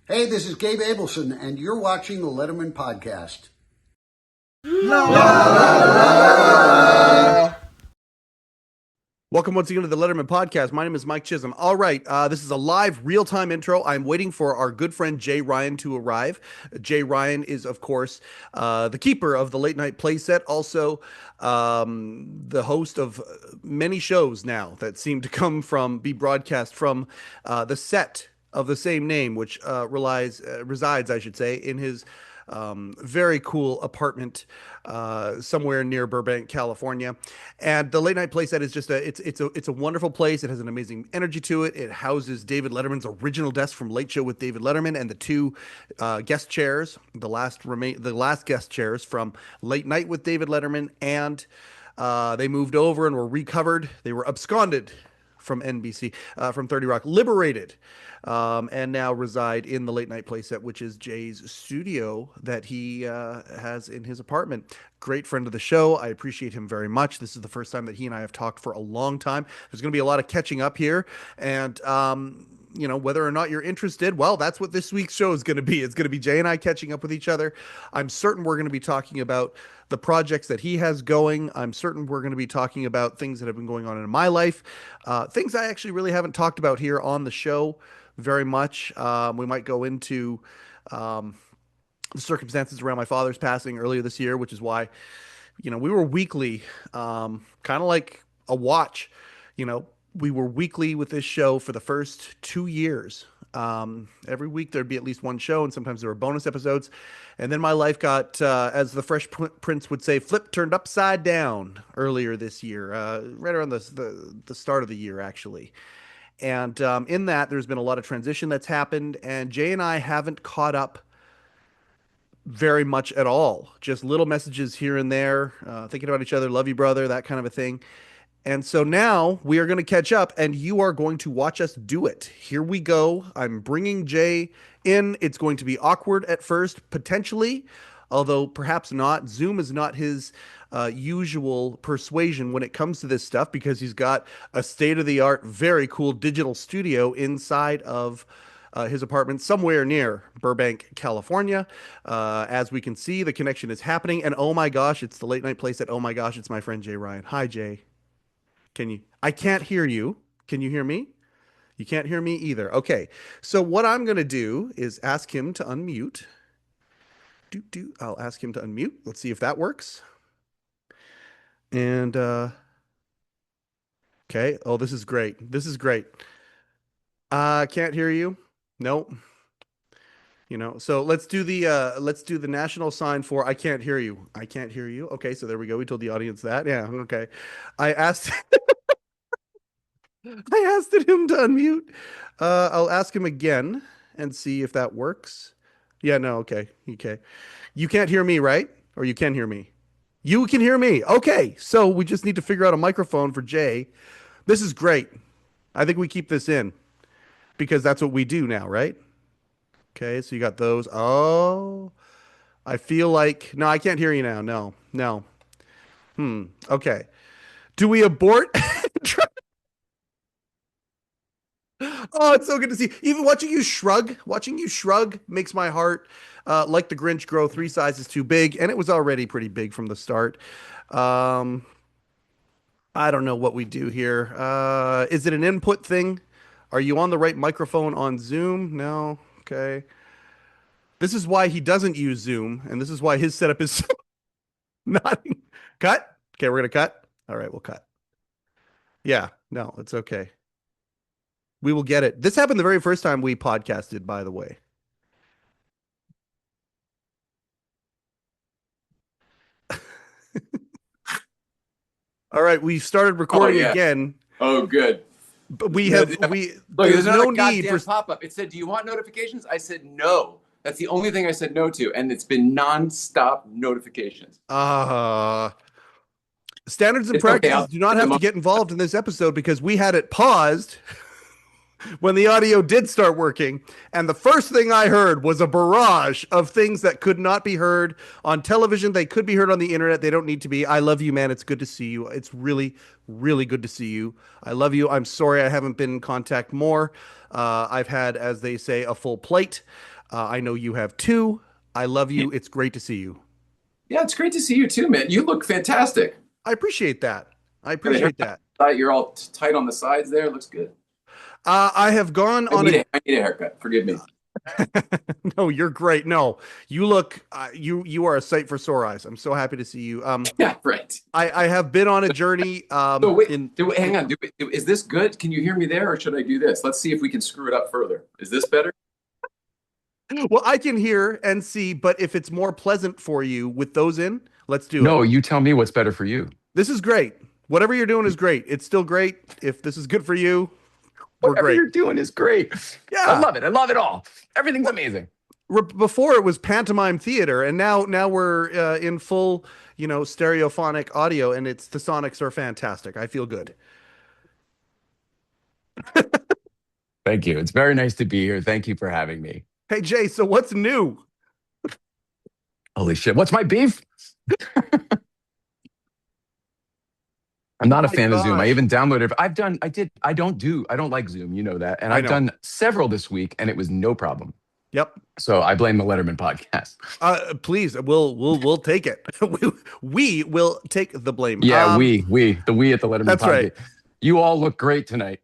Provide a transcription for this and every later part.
Hey, this is Gabe Abelson, and you're watching the Letterman Podcast. Welcome once again to the Letterman Podcast. My name is Mike Chisholm. All right, this is a live, real-time intro. I'm waiting for our good friend Jay Ryan to arrive. Jay Ryan is, of course, the keeper of the Late Night Playset, also the host of many shows now that seem to be broadcast from the set of the same name, which resides, I should say, in his very cool apartment somewhere near Burbank, California. And the Late Night Playset is just it's a wonderful place. It has an amazing energy to it. It houses David Letterman's original desk from Late Show with David Letterman and the two guest chairs, the last guest chairs from Late Night with David Letterman, and they moved over and were recovered. They were absconded from NBC, from 30 Rock, liberated, and now reside in the Late Night Playset, which is Jay's studio that he has in his apartment. Great friend of the show. I appreciate him very much. This is the first time that he and I have talked for a long time. There's going to be a lot of catching up here, and whether or not you're interested, well, that's what this week's show is going to be. It's going to be Jay and I catching up with each other. I'm certain we're going to be talking about the projects that he has going. I'm certain we're going to be talking about things that have been going on in my life, things I actually really haven't talked about here on the show very much. We might go into the circumstances around my father's passing earlier this year, which is why, we were weekly, kind of like a watch. We were weekly with this show for the first 2 years. Every week there'd be at least one show, and sometimes there were bonus episodes. And then my life got, as the Fresh Prince would say, turned upside down earlier this year, right around the start of the year, actually. And in that, there's been a lot of transition that's happened, and Jay and I haven't caught up very much at all. Just little messages here and there, thinking about each other, love you, brother, that kind of a thing. And so now we are going to catch up, and you are going to watch us do it. Here we go. I'm bringing Jay in. It's going to be awkward at first, potentially, although perhaps not. Zoom is not his usual persuasion when it comes to this stuff, because he's got a state-of-the-art, very cool digital studio inside of his apartment somewhere near Burbank, California. As we can see, the connection is happening. And oh my gosh, it's the Late Night Playset. Oh my gosh, it's my friend Jay Ryan. Hi, Jay. I can't hear you. Can you hear me? You can't hear me either. Okay. So what I'm going to do is ask him to unmute. I'll ask him to unmute. Let's see if that works. And, okay. Oh, this is great. This is great. Can't hear you. Nope. So let's do the national sign for I can't hear you. I can't hear you. Okay. So there we go. We told the audience that. Yeah. Okay. I asked him to unmute. I'll ask him again and see if that works. Yeah, no, okay. Okay. You can't hear me, right? Or you can hear me? You can hear me. Okay. So we just need to figure out a microphone for Jay. This is great. I think we keep this in because that's what we do now, right? Okay. So you got those. Oh, I feel like, no, I can't hear you now. No, no. Okay. Do we abort? Oh, it's so good to see. Even watching you shrug makes my heart, like the Grinch, grow 3 sizes too big, and it was already pretty big from the start. I don't know what we do here. Is it an input thing? Are you on the right microphone on Zoom? No. Okay. This is why he doesn't use Zoom, and this is why his setup is so not cut. Okay, we're gonna cut. All right, we'll cut. Yeah, no, it's okay. We will get it. This happened the very first time we podcasted, by the way. All right, we started recording again. Oh, good. But there's no need for pop-up. It said, "Do you want notifications?" I said no. That's the only thing I said no to, and it's been non-stop notifications. Standards and practices do not have to get involved in this episode because we had it paused when the audio did start working, and the first thing I heard was a barrage of things that could not be heard on television. They could be heard on the internet. They don't need to be. I love you, man. It's good to see you. It's really, really good to see you. I love you. I'm sorry I haven't been in contact more. I've had, as they say, a full plate. I know you have two. I love you. It's great to see you. Yeah, it's great to see you too, man. You look fantastic. I appreciate that. I Got a appreciate haircut. that. You're all tight on the sides there. Looks good. I have gone on a. I need a haircut. Forgive me. No, you're great. No, you look. You are a sight for sore eyes. I'm so happy to see you. Yeah, right. I have been on a journey. So wait, hang on. Is this good? Can you hear me there, or should I do this? Let's see if we can screw it up further. Is this better? Well, I can hear and see, but if it's more pleasant for you with those in, let's do it. No, you tell me what's better for you. This is great. Whatever you're doing is great. It's still great. If this is good for you, we're Whatever great. you're doing is great. Yeah. I love it. I love it all. Everything's amazing. Before it was pantomime theater, and now we're in full, stereophonic audio, and the sonics are fantastic. I feel good. Thank you. It's very nice to be here. Thank you for having me. Hey Jay, so what's new? Holy shit. What's my beef? I'm not a fan of Zoom. I even downloaded it. I don't like Zoom. You know that. And I've done several this week and it was no problem. Yep. So I blame the Letterman podcast. Please, we'll take it. we will take the blame. Yeah, we at the Letterman that's podcast. Right. You all look great tonight.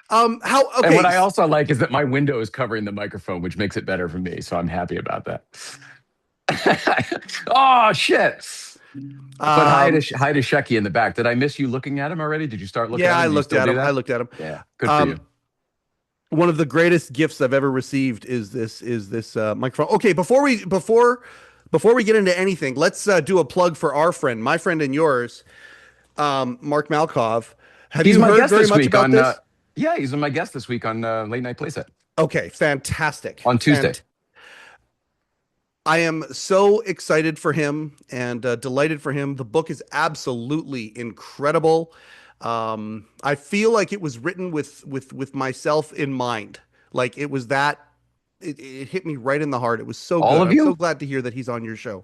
Okay. And what I also like is that my window is covering the microphone, which makes it better for me. So I'm happy about that. Oh shit! But hi to Shecky in the back. Did I miss you looking at him already? Did you start looking? Yeah, at him? I looked at him. I looked at him. Yeah, good for you. One of the greatest gifts I've ever received is this microphone. Okay, before we get into anything, let's do a plug for our friend, my friend and yours, Mark Malkoff. Have you heard very much about this? Yeah, he's my guest this week on Late Night Playset. Okay, fantastic. On Tuesday. I am so excited for him and delighted for him. The book is absolutely incredible. I feel like it was written with myself in mind. Like it was that it hit me right in the heart. It was so good. I'm so glad to hear that he's on your show.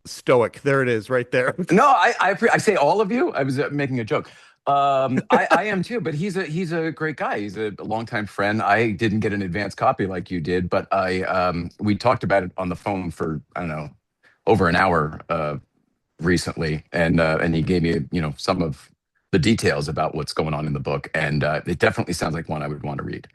Stoic. There it is, right there. No, I say all of you. I was making a joke. I am too, but he's a great guy. He's a longtime friend. I didn't get an advance copy like you did, but we talked about it on the phone for, I don't know, over an hour recently, and he gave me some of the details about what's going on in the book, and it definitely sounds like one I would want to read.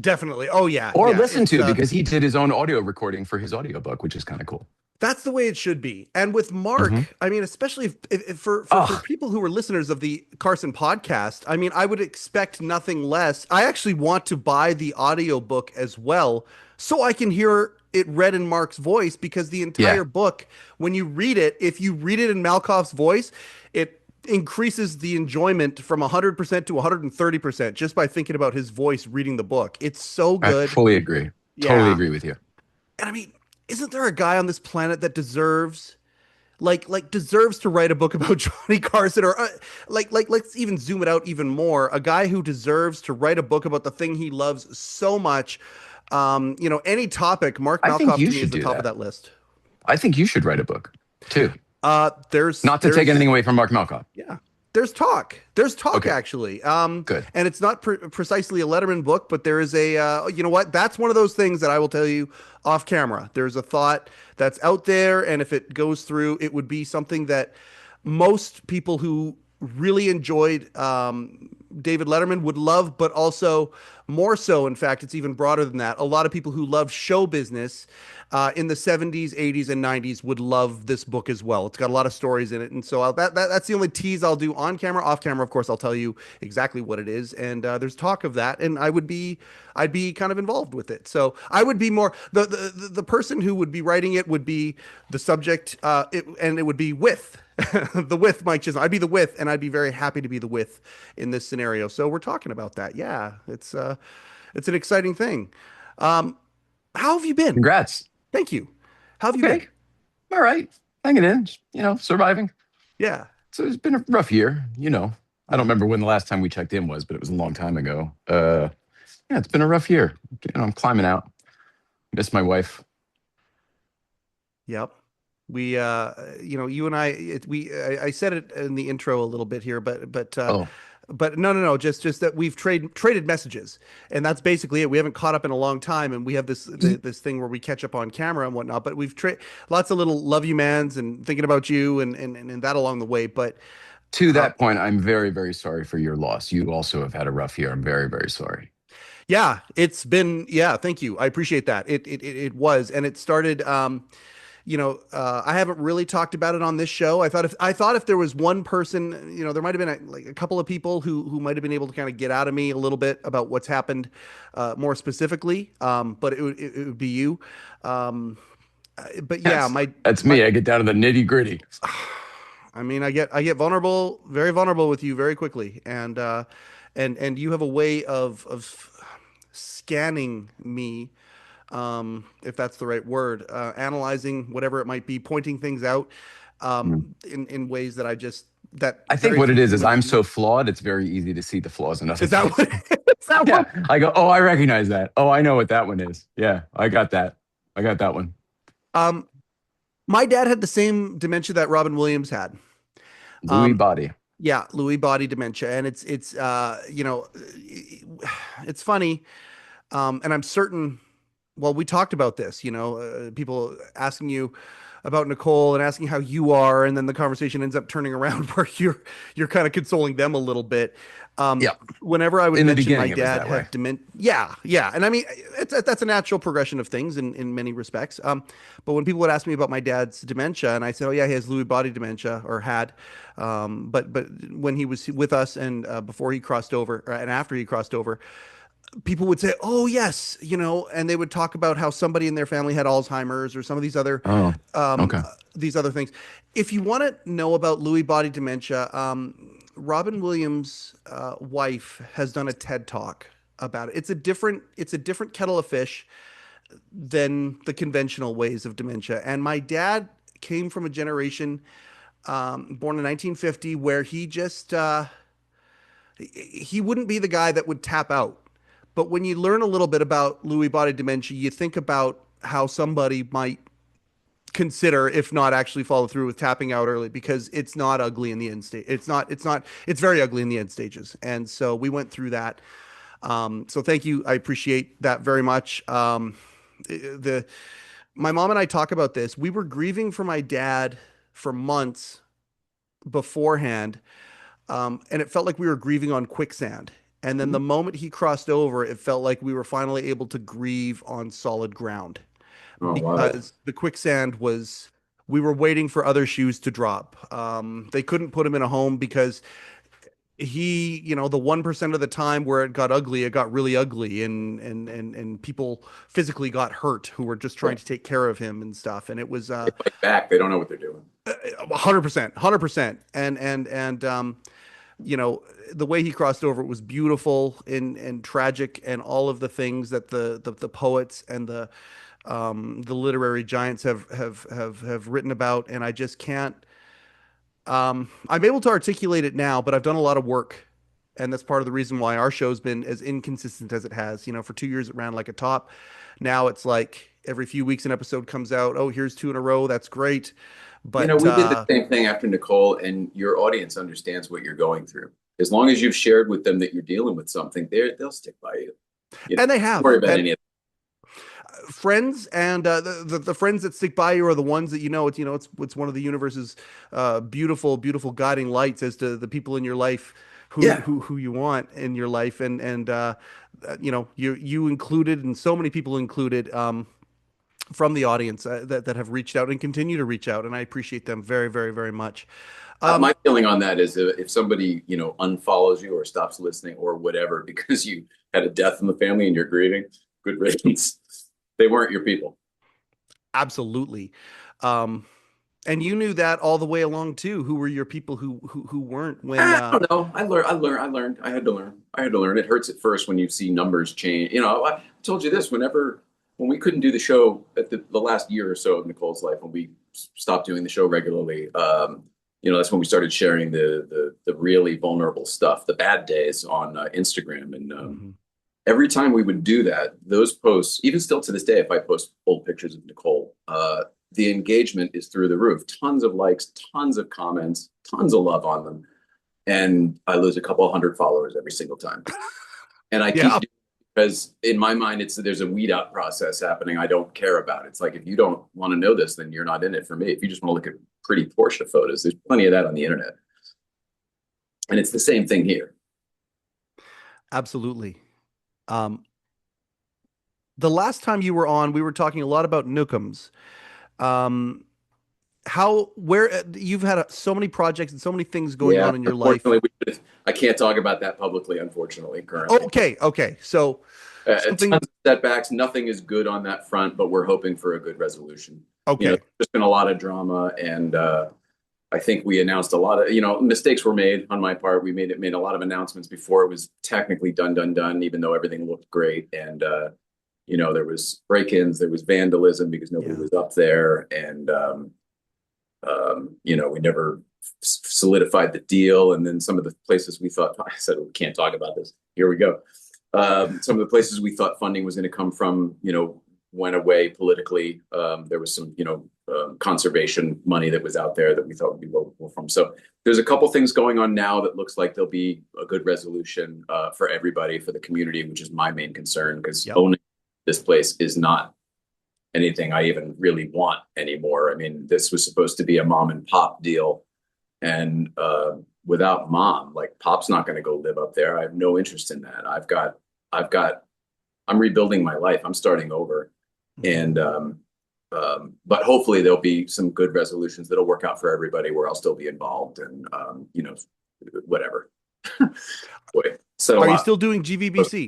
Definitely. Oh yeah. Or listen to, because he did his own audio recording for his audiobook, which is kind of cool. That's the way it should be. And with Mark, I mean, especially if for people who are listeners of the Carson podcast, I mean, I would expect nothing less. I actually want to buy the audiobook as well so I can hear it read in Mark's voice, because the entire book, when you read it, if you read it in Malkoff's voice, it increases the enjoyment from 100% to 130% just by thinking about his voice reading the book. It's so good. I fully agree. Yeah. Totally agree with you. And I mean, isn't there a guy on this planet that deserves to write a book about Johnny Carson, or let's even zoom it out even more, a guy who deserves to write a book about the thing he loves so much. Any topic, Mark Malkoff to me is the top of that list. I think you should write a book too. There's not to take anything away from Mark Malkoff. Yeah. There's talk actually. Good. And it's not precisely a Letterman book, but there is a, you know what? That's one of those things that I will tell you off camera. There's a thought that's out there, and if it goes through, it would be something that most people who really enjoyed David Letterman would love, but also more so, in fact, it's even broader than that. A lot of people who love show business in the 70s, 80s, and 90s would love this book as well. It's got a lot of stories in it. And so that's the only tease I'll do on camera. Off camera, of course, I'll tell you exactly what it is. And there's talk of that, and I'd be kind of involved with it. So I would be more, the person who would be writing it would be the subject, and it would be with. The with Mike Chisholm. I'd be the with, and I'd be very happy to be the with in this scenario. So we're talking about that. Yeah, it's an exciting thing. How have you been? Congrats. Thank you. How have you been? All right. Hanging in, surviving. Yeah. So it's been a rough year, I don't remember when the last time we checked in was, but it was a long time ago. It's been a rough year. I'm climbing out. Miss my wife. Yep. You and I said it in the intro a little bit here, Oh, but no, just that we've traded messages, and that's basically it. We haven't caught up in a long time, and we have this thing where we catch up on camera and whatnot. But we've lots of little love you mans and thinking about you and that along the way. But to uh, that point, I'm very, very sorry for your loss. You also have had a rough year. I'm very, very sorry. yeah, it's been Thank you, I appreciate that. It was, and it started. I haven't really talked about it on this show. I thought if there was one person, there might have been like a couple of people who might have been able to kind of get out of me a little bit about what's happened, more specifically. But it would be you. But yeah, That's my me. I get down to the nitty gritty. I mean, I get vulnerable, very vulnerable with you very quickly, and you have a way of scanning me, if that's the right word, analyzing whatever it might be, pointing things out, in ways that that I think very what it few is human I'm beings. so flawed. It's very easy to see the flaws in other Is that what? people. Is that Yeah, what? I go, oh, I recognize that. Oh, I know what that one is. Yeah, I got that. I got that one. Um, my dad had the same dementia that Robin Williams had. Louis Um, Body. yeah, Lewy body dementia, and it's funny. And I'm certain, well, we talked about this, people asking you about Nicole and asking how you are, and then the conversation ends up turning around where you're kind of consoling them a little bit. Yeah, Whenever I would in the mention my beginning it was dad that way. had dementia, yeah, and I mean that's a natural progression of things in many respects. But when people would ask me about my dad's dementia, and I said, oh yeah, he has Lewy body dementia or had, but when he was with us and before he crossed over and after he crossed over, people would say, "Oh yes," and they would talk about how somebody in their family had Alzheimer's or some of Oh, okay. these other things. If you want to know about Lewy body dementia, Robin Williams' wife has done a TED talk about it. It's a different kettle of fish than the conventional ways of dementia. And my dad came from a generation, born in 1950, where he wouldn't be the guy that would tap out. But when you learn a little bit about Lewy body dementia, you think about how somebody might consider, if not actually follow through with tapping out early, because it's not ugly in the end stage. It's very ugly in the end stages. And so we went through that. So thank you. I appreciate that very much. My mom and I talk about this. We were grieving for my dad for months beforehand, and it felt like we were grieving on quicksand. And then the moment he crossed over, it felt like we were finally able to grieve on solid ground, Oh wow. because the quicksand was, we were waiting for other shoes to drop. They couldn't put him in a home because the 1% of the time where it got ugly, it got really ugly, and people physically got hurt who were just trying Right. to take care of him and stuff. And it was They fight back. They don't know what they're doing. 100%, 100%. And the way he crossed over was beautiful and tragic, and all of the things that the poets and the literary giants have written about. And I just can't. I'm able to articulate it now, but I've done a lot of work, and that's part of the reason why our show's been as inconsistent as it has. For 2 years it ran like a top. Now it's like every few weeks an episode comes out. Oh, here's two in a row. That's great. But We did the same thing after Nicole, and your audience understands what you're going through. As long as you've shared with them that you're dealing with something, they'll stick by you. and they Don't have, worry about and any of friends, and the friends that stick by you are the ones that it's one of the universe's beautiful guiding lights as to the people in your life who Yeah. who you want in your life, you included, and so many people included, from the audience, that have reached out and continue to reach out, and I appreciate them very, very, very much. My feeling on that is if somebody, unfollows you or stops listening or whatever because you had a death in the family and you're grieving, good riddance. They weren't your people. Absolutely. And you knew that all the way along too. Who were your people who weren't when I don't know. I learned. I had to learn. It hurts at first when you see numbers change. I told you this when we couldn't do the show at the last year or so of Nicole's life, when we stopped doing the show regularly. That's when we started sharing the really vulnerable stuff, the bad days on Instagram. And Mhm. every time we would do that, those posts, even still to this day, if I post old pictures of Nicole, the engagement is through the roof. Tons of likes, tons of comments, tons of love on them. And I lose a couple hundred followers every single time. And I keep doing it because in my mind, there's a weed out process happening. I don't care about it. It's like, if you don't want to know this, then you're not in it for me. If you just want to look at pretty Porsche photos, there's plenty of that on the internet. And it's the same thing here. Absolutely. The last time you were on, we were talking a lot about Nookums. You've had so many projects and so many things going on in your life. I can't talk about that publicly, unfortunately, currently. Okay. So tons of setbacks. Nothing is good on that front, but we're hoping for a good resolution. Okay. There's been a lot of drama, and I think we announced a lot of, mistakes were made on my part. We made a lot of announcements before it was technically done, even though everything looked great. And, there was break-ins, there was vandalism because nobody was up there. And, we never solidified the deal. And then some of the places we thought, I said, we can't talk about this. Here we go. Some of the places we thought funding was going to come from, went away politically. There was some, conservation money that was out there that we thought would be local from. So there's a couple things going on now that looks like there'll be a good resolution for everybody, for the community, which is my main concern, because owning this place is not anything I even really want anymore. I mean, this was supposed to be a mom and pop deal. And without mom, like, pop's not going to go live up there. I have no interest in that. I'm rebuilding my life. I'm starting over. And, but hopefully there'll be some good resolutions that'll work out for everybody, where I'll still be involved and, whatever. Boy. So are you still doing GVBC?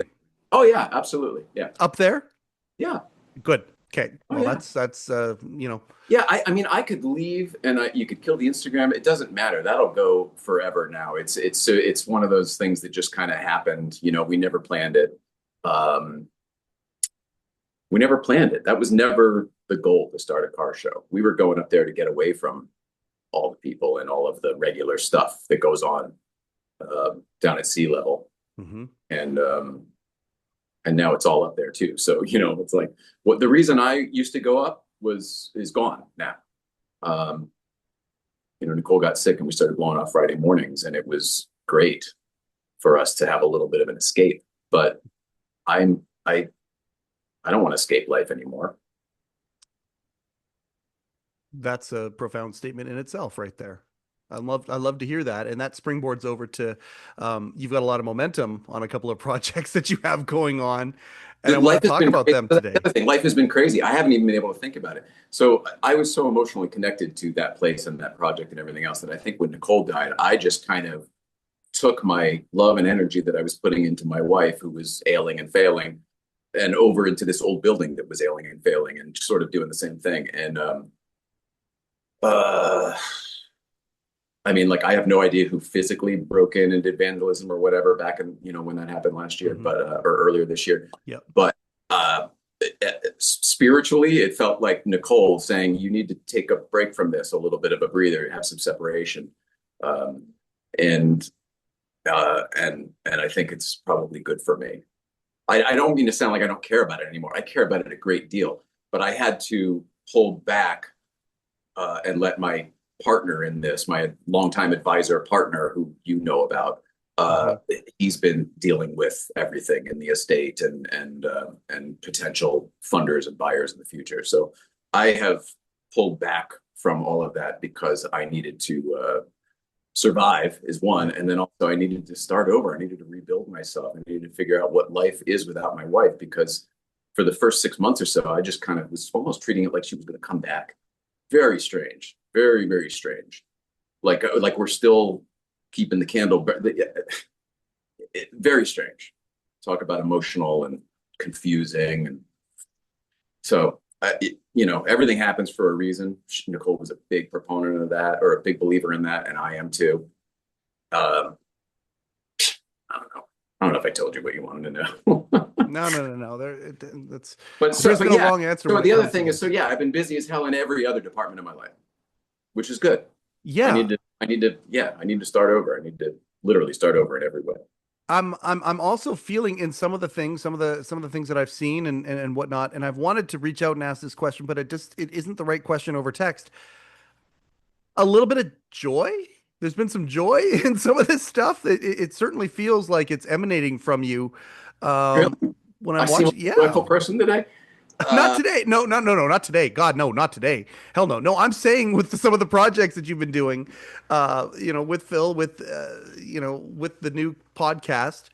Oh yeah, absolutely. Yeah. Up there? Yeah. Good. Okay. Well, that's Yeah. I mean, I could leave and you could kill the Instagram. It doesn't matter. That'll go forever now. It's one of those things that just kind of happened. We never planned it. We never planned it. That was never the goal, to start a car show. We were going up there to get away from all the people and all of the regular stuff that goes on down at sea level. Mm-hmm. And now it's all up there too. So, it's like the reason I used to go up is gone now. Nicole got sick and we started blowing off Friday mornings, and it was great for us to have a little bit of an escape. But I don't want to escape life anymore. That's a profound statement in itself right there. I love to hear that. And that springboards over to, you've got a lot of momentum on a couple of projects that you have going on. And I want to talk about them today. The other thing, life has been crazy. I haven't even been able to think about it. So I was so emotionally connected to that place and that project and everything else that I think when Nicole died, I just kind of took my love and energy that I was putting into my wife, who was ailing and failing, and over into this old building that was ailing and failing, and sort of doing the same thing. And I mean, like, I have no idea who physically broke in and did vandalism or whatever back in, when that happened last year, but or earlier this year. Yeah. But spiritually, it felt like Nicole saying, you need to take a break from this, a little bit of a breather, have some separation. And I think it's probably good for me. I don't mean to sound like I don't care about it anymore. I care about it a great deal, but I had to hold back and let my partner in this, my longtime advisor partner, who about, he's been dealing with everything in the estate and potential funders and buyers in the future. So I have pulled back from all of that because I needed to survive is one. And then also I needed to start over. I needed to rebuild myself. I needed to figure out what life is without my wife, because for the first 6 months or so, I just kind of was almost treating it like she was going to come back. Very strange. Very, very strange. Like we're still keeping the candle. Very strange. Talk about emotional and confusing. And so, everything happens for a reason. Nicole was a big proponent of that, or a big believer in that, and I am too. I don't know if I told you what you wanted to know. No. That's a long answer. So the other thing is, I've been busy as hell in every other department of my life, which is good. Yeah. I need to start over. I need to literally start over in every way. I'm also feeling in some of the things, some of the things that I've seen and whatnot, and I've wanted to reach out and ask this question, but it isn't the right question over text. A little bit of joy. There's been some joy in some of this stuff. It certainly feels like it's emanating from you. Really? Um, when I I'm seem like watching, a yeah. joyful person today. Not Uh, today. No, no, no, no, not today. God, no, not today. Hell no. No, I'm saying with some of the projects that you've been doing, with Phil, with the new podcast,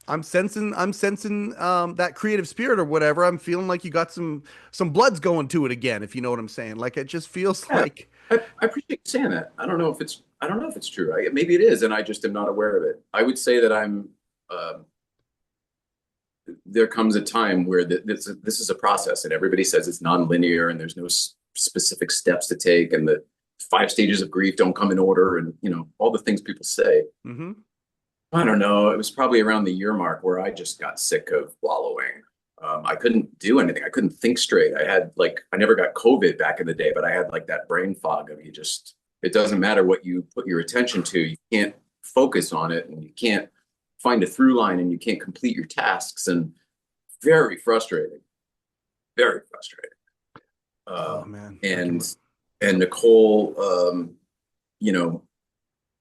I'm sensing that creative spirit or whatever. I'm feeling like you got some bloods going to it again, if you know what I'm saying. Like it just feels yeah, like, I appreciate you saying that. I don't know if it's true. Maybe it is, and I just am not aware of it. I would say that I'm. Uh, there comes a time where this is a process, and everybody says it's nonlinear, and there's no specific steps to take, and the 5 stages of grief don't come in order, and all the things people say. hmm I don't know. It was probably around the year mark where I just got sick of wallowing. I couldn't do anything. I couldn't think straight. I never got COVID back in the day, but I had like that brain fog of it doesn't matter what you put your attention to. You can't focus on it and you can't find a through line and you can't complete your tasks. And very frustrating, very frustrating. oh Um, man, and Nicole, you know,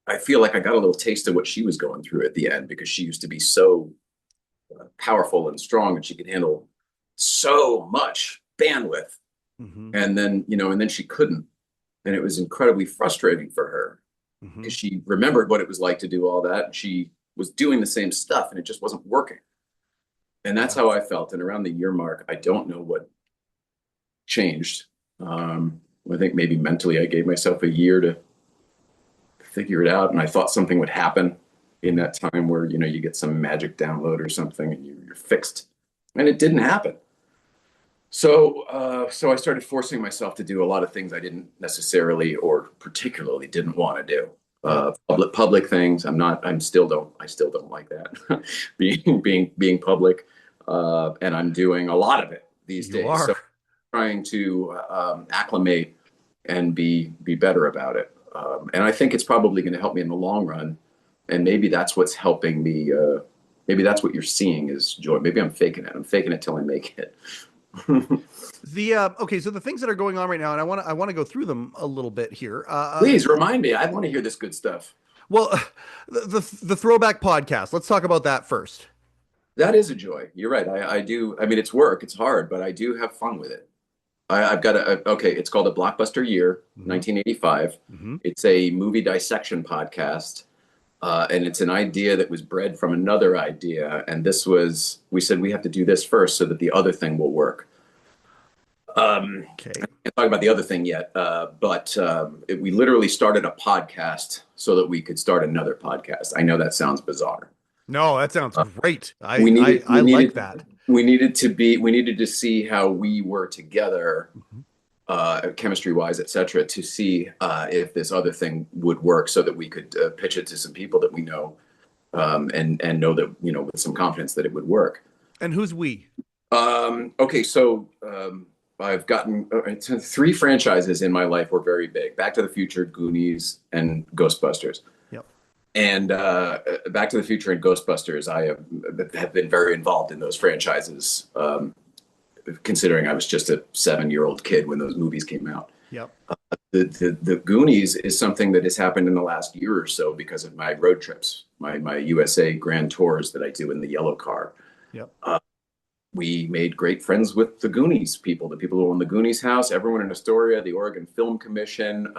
I feel like I got a little taste of what she was going through at the end because she used to be so powerful and strong and she could handle so much bandwidth. hmm And then she couldn't. And it was incredibly frustrating for her hmm because she remembered what it was like to do all that. And she was doing the same stuff and it just wasn't working. And that's yeah. how I felt. And around the year mark, I don't know what changed. I think maybe mentally I gave myself a year to figure it out. And I thought something would happen in that time where, you get some magic download or something and you're fixed. And it didn't happen. So I started forcing myself to do a lot of things I didn't necessarily or particularly didn't want to do. Yeah. Public things. I still don't like that being public. And I'm doing a lot of it these You days. are. So trying to acclimate and be better about it. And I think it's probably going to help me in the long run. And maybe that's what's helping me. Maybe that's what you're seeing is joy. Maybe I'm faking it. I'm faking it till I make it. Okay, so the things that are going on right now, and I want to go through them a little bit here. Please remind me. I want to hear this good stuff. Well, the throwback podcast. Let's talk about that first. That is a joy. You're right. I do. I mean, it's work. It's hard, but I do have fun with it. I've got okay. It's called a Blockbuster Year, Mhm. 1985. Mm-hmm. It's a movie dissection podcast. And it's an idea that was bred from another idea. And we said we have to do this first so that the other thing will work. Okay. I can't talk about the other thing yet, but we literally started a podcast so that we could start another podcast. I know that sounds bizarre. No, that sounds great. We I like needed that. we needed to see how we were together, chemistry wise, etc., to see if this other thing would work so that we could pitch it to some people that we know, and know that, with some confidence that it would work. And who's we? Okay, so I've gotten 3 franchises in my life were very big: Back to the Future, Goonies, and Ghostbusters. Yep. And Back to the Future and Ghostbusters, I have been very involved in those franchises, considering I was just a 7-year-old kid when those movies came out. Yep. The Goonies is something that has happened in the last year or so because of my road trips, my USA grand tours that I do in the yellow car. Yep. We made great friends with the Goonies people, the people who own the Goonies house, everyone in Astoria, the Oregon Film Commission,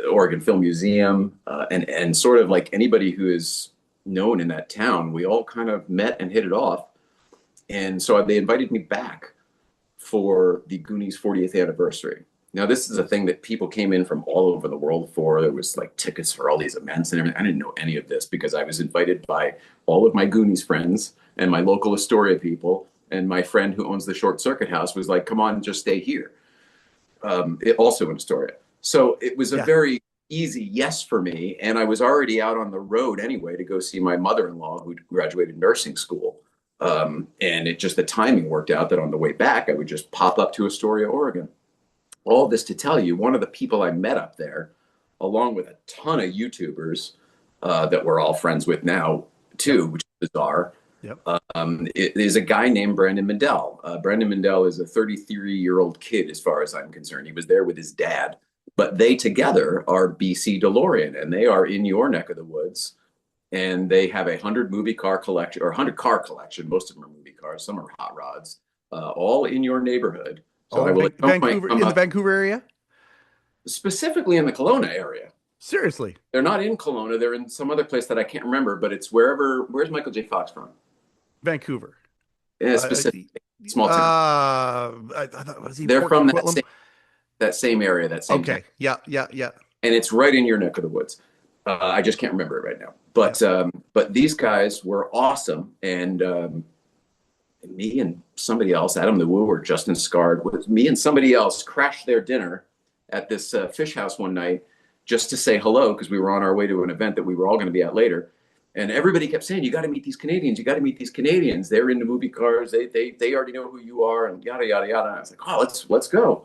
Oregon Film Museum, and sort of like anybody who is known in that town. We all kind of met and hit it off. And so they invited me back for the Goonies 40th anniversary. Now, this is a thing that people came in from all over the world for. There was like tickets for all these events and everything. I didn't know any of this because I was invited by all of my Goonies friends and my local Astoria people. And my friend who owns the Short Circuit House was like, come on, just stay here. It also in Astoria. So it was a very easy yes for me. And I was already out on the road anyway to go see my mother-in-law who graduated nursing school. And the timing worked out that on the way back, I would just pop up to Astoria, Oregon. All this to tell you, one of the people I met up there, along with a ton of YouTubers that we're all friends with now, too, which is bizarre. Yep. It is a guy named Brandon Mendel. Brandon Mendel is a 33-year-old kid, as far as I'm concerned. He was there with his dad, but they together are BC DeLorean, and they are in your neck of the woods. And they have 100 movie car collection, or 100 car collection. Most of them are movie cars. Some are hot rods, all in your neighborhood. So I will at some point Vancouver, come in the up, Vancouver area? specifically in the Kelowna area. Seriously. They're not in Kelowna. They're in some other place that I can't remember, but it's wherever. Where's Michael J. Fox from? Vancouver. Yeah, specific small town. I thought, was he They're Port from Coquitlam? that same area, that same Okay. town. Yeah. And it's right in your neck of the woods. I just can't remember it right now. But these guys were awesome, and me and somebody else, Adam the Woo or Justin Scard, me and somebody else crashed their dinner at this fish house one night just to say hello, because we were on our way to an event that we were all going to be at later. And everybody kept saying, "You got to meet these Canadians. You got to meet these Canadians. They're into movie cars. They already know who you are," and yada yada yada. And I was like, "Oh, let's go."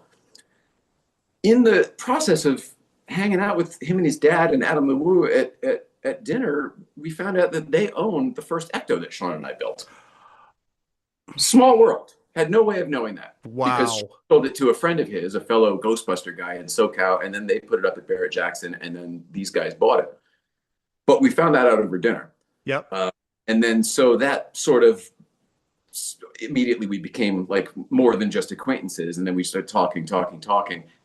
In the process of hanging out with him and his dad and Adam the Woo at dinner, we found out that they owned the first Ecto that Sean and I built. Small world. Had no way of knowing that. Wow. Because Sean sold it to a friend of his, a fellow Ghostbuster guy in SoCal, and then they put it up at Barrett Jackson, and then these guys bought it. But we found that out over dinner. Yep. And then so that sort of immediately we became like more than just acquaintances, and then we started talking,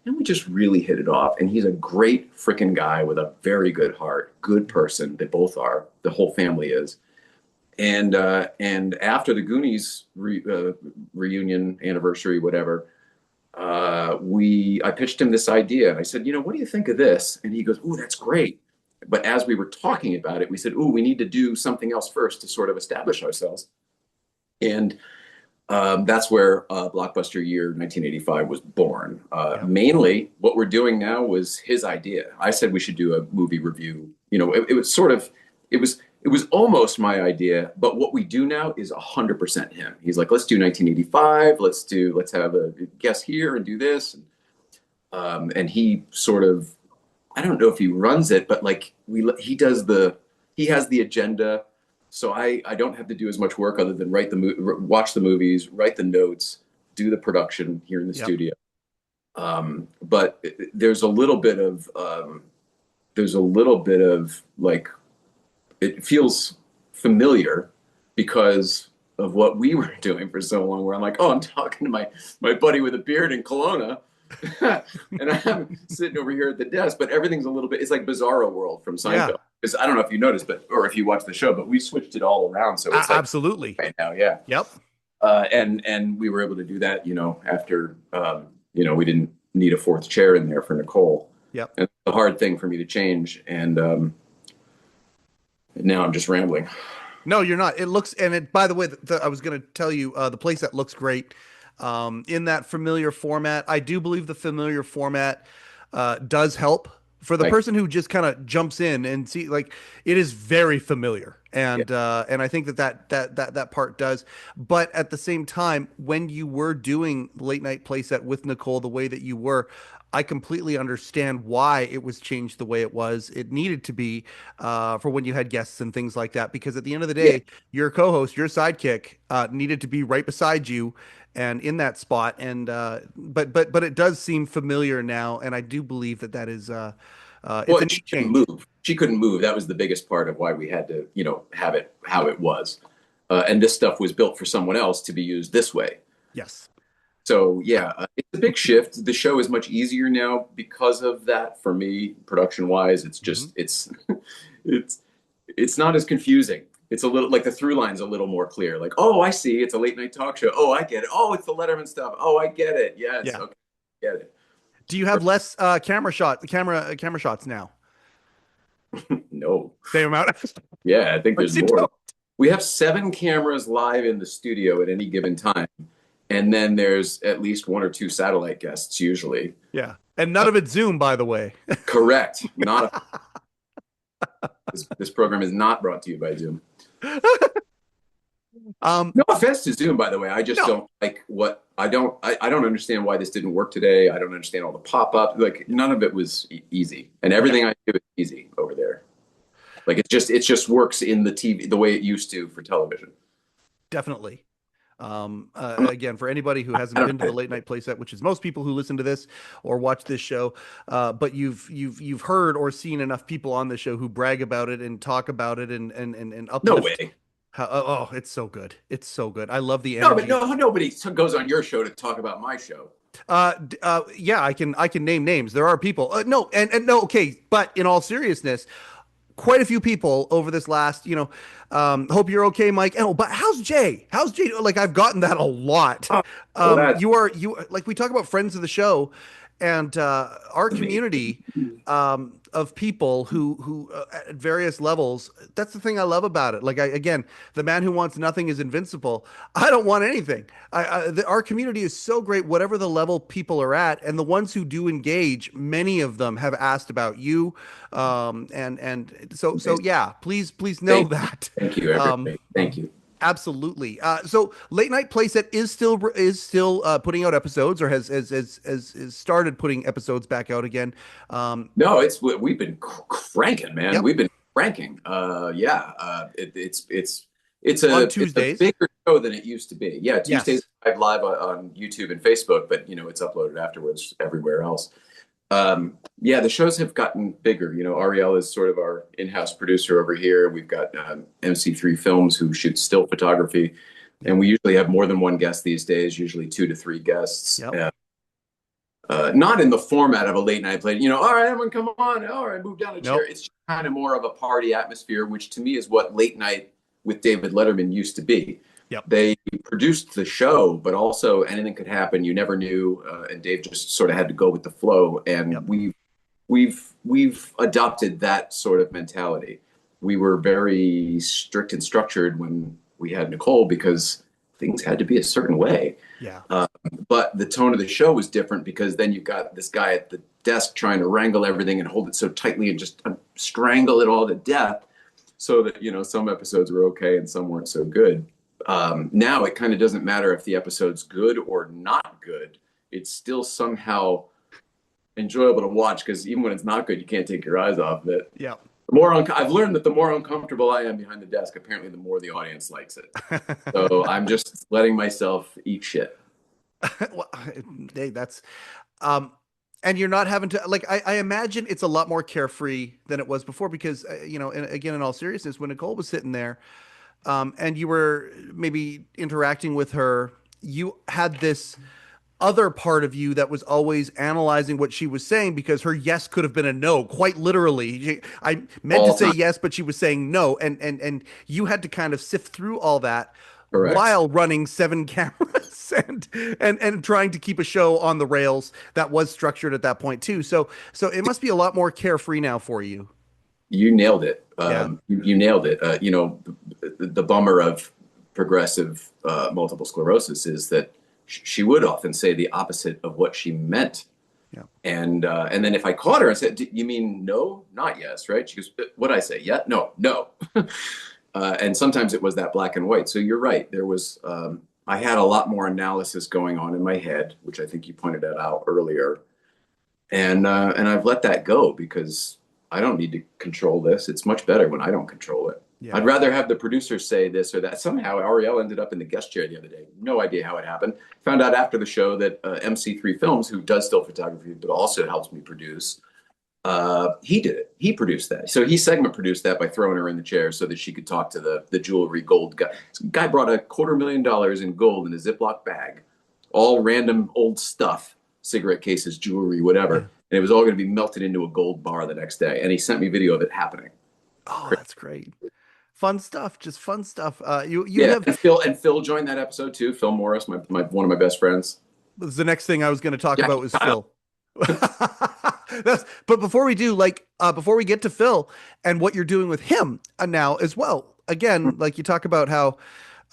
and we just really hit it off. And he's a great freaking guy with a very good heart, good person. They both are. The whole family is. And after the Goonies reunion anniversary, whatever, I pitched him this idea, and I said, what do you think of this? And he goes, "Ooh, that's great." But as we were talking about it, we said, "Ooh, we need to do something else first to sort of establish ourselves." And that's where Blockbuster Year 1985 was born. Mainly, what we're doing now was his idea. I said we should do a movie review. It was almost my idea, but what we do now is 100% him. He's like, "Let's do 1985. Let's have a guest here and do this." And he sort of, I don't know if he runs it, but like he has the agenda. So I don't have to do as much work other than watch the movies, write the notes, do the production here in the studio. But there's a little bit of like, it feels familiar because of what we were doing for so long, where I'm like, "Oh, I'm talking to my buddy with a beard in Kelowna." And I'm sitting over here at the desk, but everything's it's like Bizarro World from Seinfeld. Because I don't know if you noticed, or if you watched the show, but we switched it all around. So it's like, absolutely right now. Yeah. Yep. And we were able to do that, after, we didn't need a fourth chair in there for Nicole. Yep. And it's a hard thing for me to change. And now I'm just rambling. No, you're not. It looks, by the way, I was going to tell you, the playset looks great. In that familiar format. I do believe the familiar format does help for the person who just kind of jumps in and see, like, it is very familiar. And I think that part does. But at the same time, when you were doing Late Night Playset with Nicole the way that you were, I completely understand why it was changed the way it was. It needed to be for when you had guests and things like that, because at the end of the day, your co-host, your sidekick, needed to be right beside you and in that spot. And but it does seem familiar now, and I do believe that is it's a neat change. She couldn't move. That was the biggest part of why we had to have it how it was. And this stuff was built for someone else to be used this way. Yes. So it's a big shift. The show is much easier now because of that. For me, production wise, it's just it's not as confusing. It's a little like the through line's a little more clear. Like, oh, I see. It's a late night talk show. Oh, I get it. Oh, it's the Letterman stuff. Oh, I get it. Yes. Yeah. Okay. Get it. Do you have less camera shots now? No. Same amount. Yeah, I think there's more. We have 7 cameras live in the studio at any given time. And then there's at least 1 or 2 satellite guests usually. Yeah. And none of it's Zoom, by the way. Correct. This program is not brought to you by Zoom. No offense to Zoom, by the way. I just don't like I don't understand why this didn't work today. I don't understand all the pop-up. Like, none of it was easy. And everything I do is easy over there. Like it just works in the TV the way it used to for television. Definitely. I'm not, Again, for anybody who I hasn't been don't to the Late Night Playset, which is most people who listen to this or watch this show, but you've heard or seen enough people on the show who brag about it and talk about it and no uplift. way. Oh, it's so good. It's so good. I love the No, but energy. no, nobody goes on your show to talk about my show. Yeah, I can name names. There are people. No, and no, okay, but in all seriousness, quite a few people over this last, hope you're okay, Mike. Oh, but how's Jay? How's Jay? Like, I've gotten that a lot. Oh, well, that's You like, we talk about friends of the show, and our community of people who at various levels. That's the thing I love about it. Like, again, the man who wants nothing is invincible. I don't want anything. Our community is so great, whatever the level people are at, and the ones who do engage, many of them have asked about you, and so yeah. Please know that. Thank you, everybody. Thank you. Absolutely. So Late Night Playset is still putting out episodes, or has started putting episodes back out again. No, we've been cranking, man. Yep. We've been cranking. It's On Tuesdays. It's a bigger show than it used to be. Yeah, Tuesdays Yes. live on YouTube and Facebook, but it's uploaded afterwards everywhere else. Yeah, the shows have gotten bigger. Ariel is sort of our in-house producer over here. We've got MC3 Films, who shoots still photography, and we usually have more than one guest these days, usually 2 to 3 guests. Yep. Not in the format of a late night play. All right, everyone, come on. All right, move down a chair. Nope. It's kind of more of a party atmosphere, which to me is what late night with David Letterman used to be. Yep. They produced the show, but also anything could happen. You never knew, and Dave just sort of had to go with the flow. And Yep. we've adopted that sort of mentality. We were very strict and structured when we had Nicole because things had to be a certain way. Yeah. But the tone of the show was different because then you've got this guy at the desk trying to wrangle everything and hold it so tightly and just strangle it all to death, so that some episodes were okay and some weren't so good. Now it kind of doesn't matter if the episode's good or not good. It's still somehow enjoyable to watch because even when it's not good, you can't take your eyes off of it. Yeah. I've learned that the more uncomfortable I am behind the desk, apparently the more the audience likes it. So I'm just letting myself eat shit. Well, hey, that's and you're not having to, like, I imagine it's a lot more carefree than it was before because and again, in all seriousness, when Nicole was sitting there and you were maybe interacting with her, you had this other part of you that was always analyzing what she was saying because her yes could have been a no, quite literally. I meant to say yes, but she was saying no, and you had to kind of sift through all that. Correct. While running 7 cameras and trying to keep a show on the rails that was structured at that point too. So it must be a lot more carefree now for you. You nailed it. Yeah. You nailed it. The bummer of progressive multiple sclerosis is that she would often say the opposite of what she meant. Yeah. And then if I caught her and said, "You mean no, not yes, right?" She goes, "What'd I say? Yeah, no." And sometimes it was that black and white. So you're right. There was, I had a lot more analysis going on in my head, which I think you pointed that out earlier. And I've let that go because I don't need to control this. It's much better when I don't control it. Yeah. I'd rather have the producers say this or that. Somehow Ariel ended up in the guest chair the other day. No idea how it happened. Found out after the show that MC3 Films, who does still photography, but also helps me produce, he did it. He produced that. So he segment produced that by throwing her in the chair so that she could talk to the jewelry gold guy. This guy brought $250,000 in gold in a Ziploc bag, all random old stuff, cigarette cases, jewelry, whatever. Yeah. And it was all going to be melted into a gold bar the next day. And he sent me video of it happening. Oh, that's great. Fun stuff. Just fun stuff. You Yeah, have and Phil joined that episode too. Phil Morris, my one of my best friends. the next thing I was going to talk Yeah. about was Phil. But before we do, before we get to Phil and what you're doing with him now as well, again, like you talk about how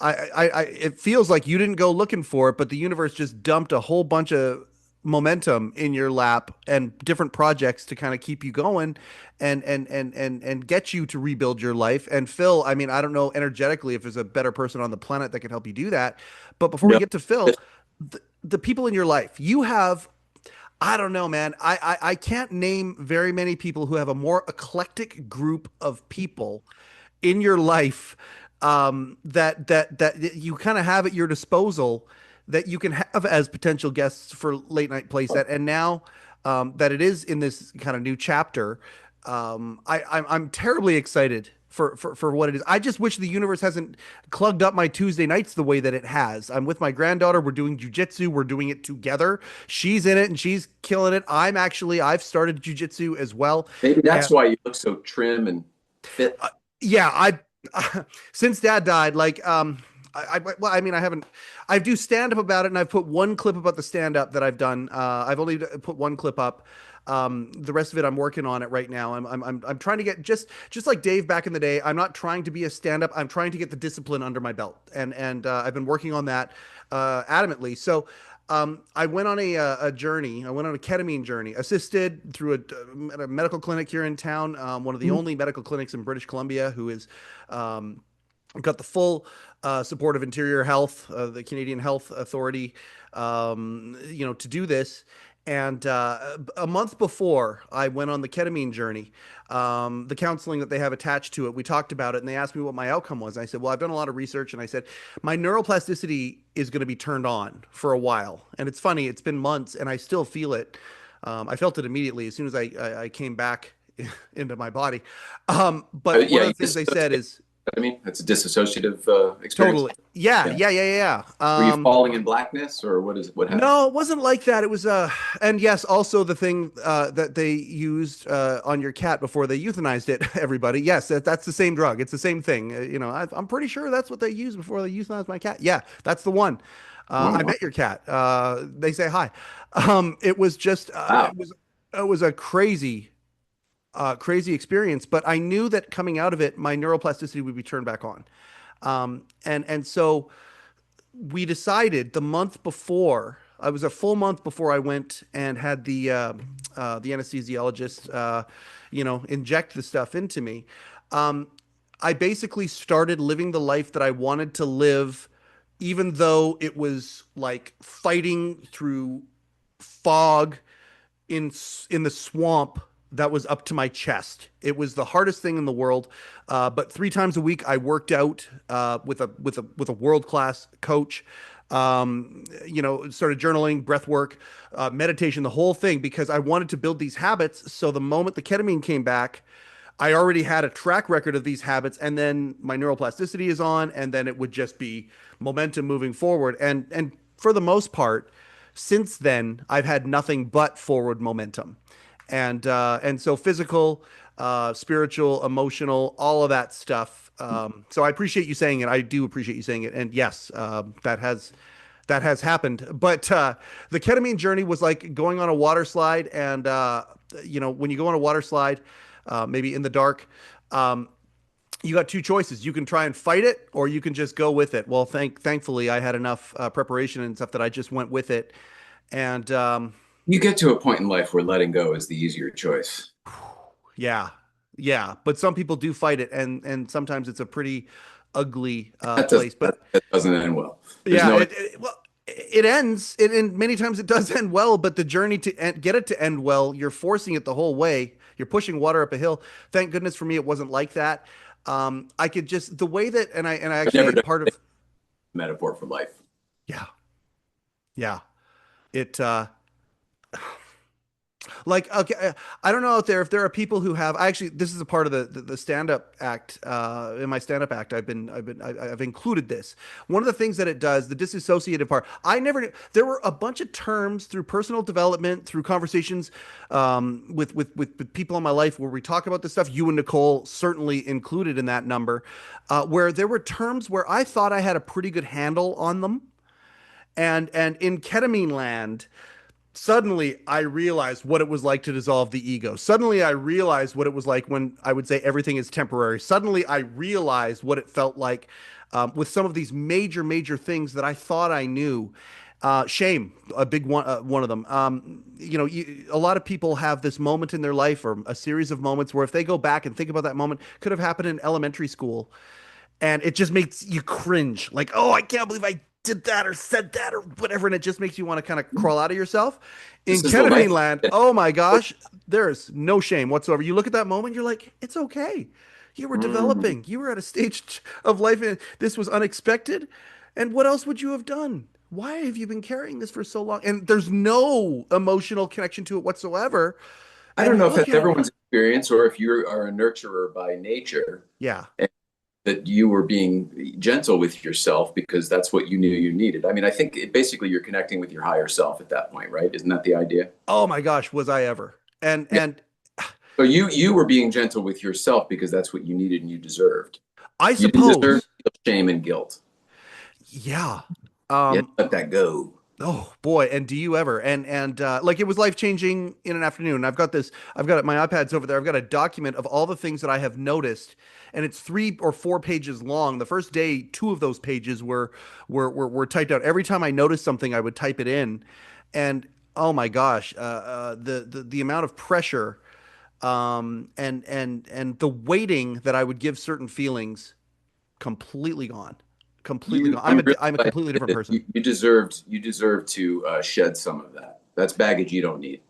it feels like you didn't go looking for it, but the universe just dumped a whole bunch of momentum in your lap and different projects to kind of keep you going and get you to rebuild your life. And Phil, I mean, I don't know energetically if there's a better person on the planet that can help you do that. But before we get to Phil, the people in your life, you have, I don't know, man. I can't name very many people who have a more eclectic group of people in your life, that you kind of have at your disposal, that you can have as potential guests for Late Night Playset. And now, that it is in this kind of new chapter, I'm terribly excited for what it is. I just wish the universe hasn't clugged up my Tuesday nights the way that it has. I'm with my granddaughter. We're doing jujitsu. We're doing it together. She's in it and she's killing it. I've started jujitsu as well. Maybe that's And why you look so trim and fit. yeah, since dad died, like, well, I mean, I do stand up about it, and I've put one clip about the stand up that I've done. I've only put one clip up. The rest of it, I'm working on it right now. I'm trying to get, just like Dave back in the day. I'm not trying to be a stand up. I'm trying to get the discipline under my belt, and I've been working on that adamantly. So, I went on a journey. I went on a ketamine journey, assisted through a medical clinic here in town. One of the only medical clinics in British Columbia who is, got the full support of Interior Health, the Canadian Health Authority, to do this. And a month before I went on the ketamine journey, the counseling that they have attached to it, we talked about it, and they asked me what my outcome was. And I said, well, I've done a lot of research, and I said, my neuroplasticity is going to be turned on for a while. And it's funny, it's been months, and I still feel it. I felt it immediately as soon as I came back into my body. But Yeah, one of the things they said is, I mean, it's a dissociative experience. totally. Yeah. Were you falling in blackness, or what happened? No, it wasn't like that. It was, and yes, also the thing that they used on your cat before they euthanized it, everybody. Yes, that's the same drug. It's the same thing. I'm pretty sure that's what they used before they euthanized my cat. Yeah, that's the one. I met your cat. They say hi. It was just, Wow. it was a crazy experience, but I knew that coming out of it, my neuroplasticity would be turned back on. And so we decided the month before, I was a full month before I went and had the anesthesiologist, inject the stuff into me. I basically started living the life that I wanted to live, even though it was like fighting through fog in the swamp that was up to my chest. It was the hardest thing in the world. But 3 times a week, I worked out with a world-class coach. Started journaling, breath work, meditation, the whole thing, because I wanted to build these habits. So the moment the ketamine came back, I already had a track record of these habits, and then my neuroplasticity is on, and then it would just be momentum moving forward. And for the most part, since then, I've had nothing but forward momentum. And so physical, spiritual, emotional, all of that stuff. So I appreciate you saying it. I do appreciate you saying it. And yes, that has happened. But the ketamine journey was like going on a water slide. And, when you go on a water slide, maybe in the dark, you got 2 choices. You can try and fight it, or you can just go with it. Well, thankfully, I had enough preparation and stuff that I just went with it. And You get to a point in life where letting go is the easier choice. yeah. But some people do fight it, and sometimes it's a pretty ugly That place. But that doesn't end well. it ends, and many times it does end well. But the journey to get it to end well, you're forcing it the whole way. You're pushing water up a hill. Thank goodness for me, it wasn't like that. I could just, the way that, and I actually part of metaphor for life. Yeah. It like, okay, I don't know out there if there are people who have, this is a part of the stand-up act, in my stand-up act, I've included this. One of the things that it does, the disassociative part, there were a bunch of terms through personal development, through conversations, with people in my life where we talk about this stuff, you and Nicole certainly included in that number, where there were terms where I thought I had a pretty good handle on them. And in ketamine land, suddenly I realized what it was like to dissolve the ego. Suddenly I realized what it was like when I would say everything is temporary. Suddenly I realized what it felt like with some of these major things that I thought I knew. Shame, a big one of them. A lot of people have this moment in their life, or a series of moments, where if they go back and think about that moment, could have happened in elementary school, and it just makes you cringe. Like, oh, I can't believe I did that or said that or whatever, and it just makes you want to kind of crawl out of yourself. In This is the ketamine life. land, oh my gosh, there's no shame whatsoever. You look at that moment, you're like, it's okay. You were Mm. developing. You were at a stage of life, and this was unexpected. And what else would you have done? Why have you been carrying this for so long? And there's no emotional connection to it whatsoever. I don't And know if look that's at everyone's it. experience or if you are a nurturer by nature, Yeah. and that you were being gentle with yourself because that's what you knew you needed. I mean, I think basically you're connecting with your higher self at that point, right? Isn't that the idea? Oh my gosh, was I ever? And Yeah. and So you were being gentle with yourself because that's what you needed and you deserved. I You didn't deserve suppose, shame and guilt. yeah. You had to let that go. Oh boy, and do you ever? And like it was life changing in an afternoon. I've got my iPad's over there. I've got a document of all the things that I have noticed, and it's 3 or 4 pages long. The first day, 2 of those pages were typed out. Every time I noticed something, I would type it in, and oh my gosh, the amount of pressure, and the weighting that I would give certain feelings, completely gone, completely gone. I'm really I'm a glad completely you different did it. person. You deserved to shed some of that. That's baggage you don't need.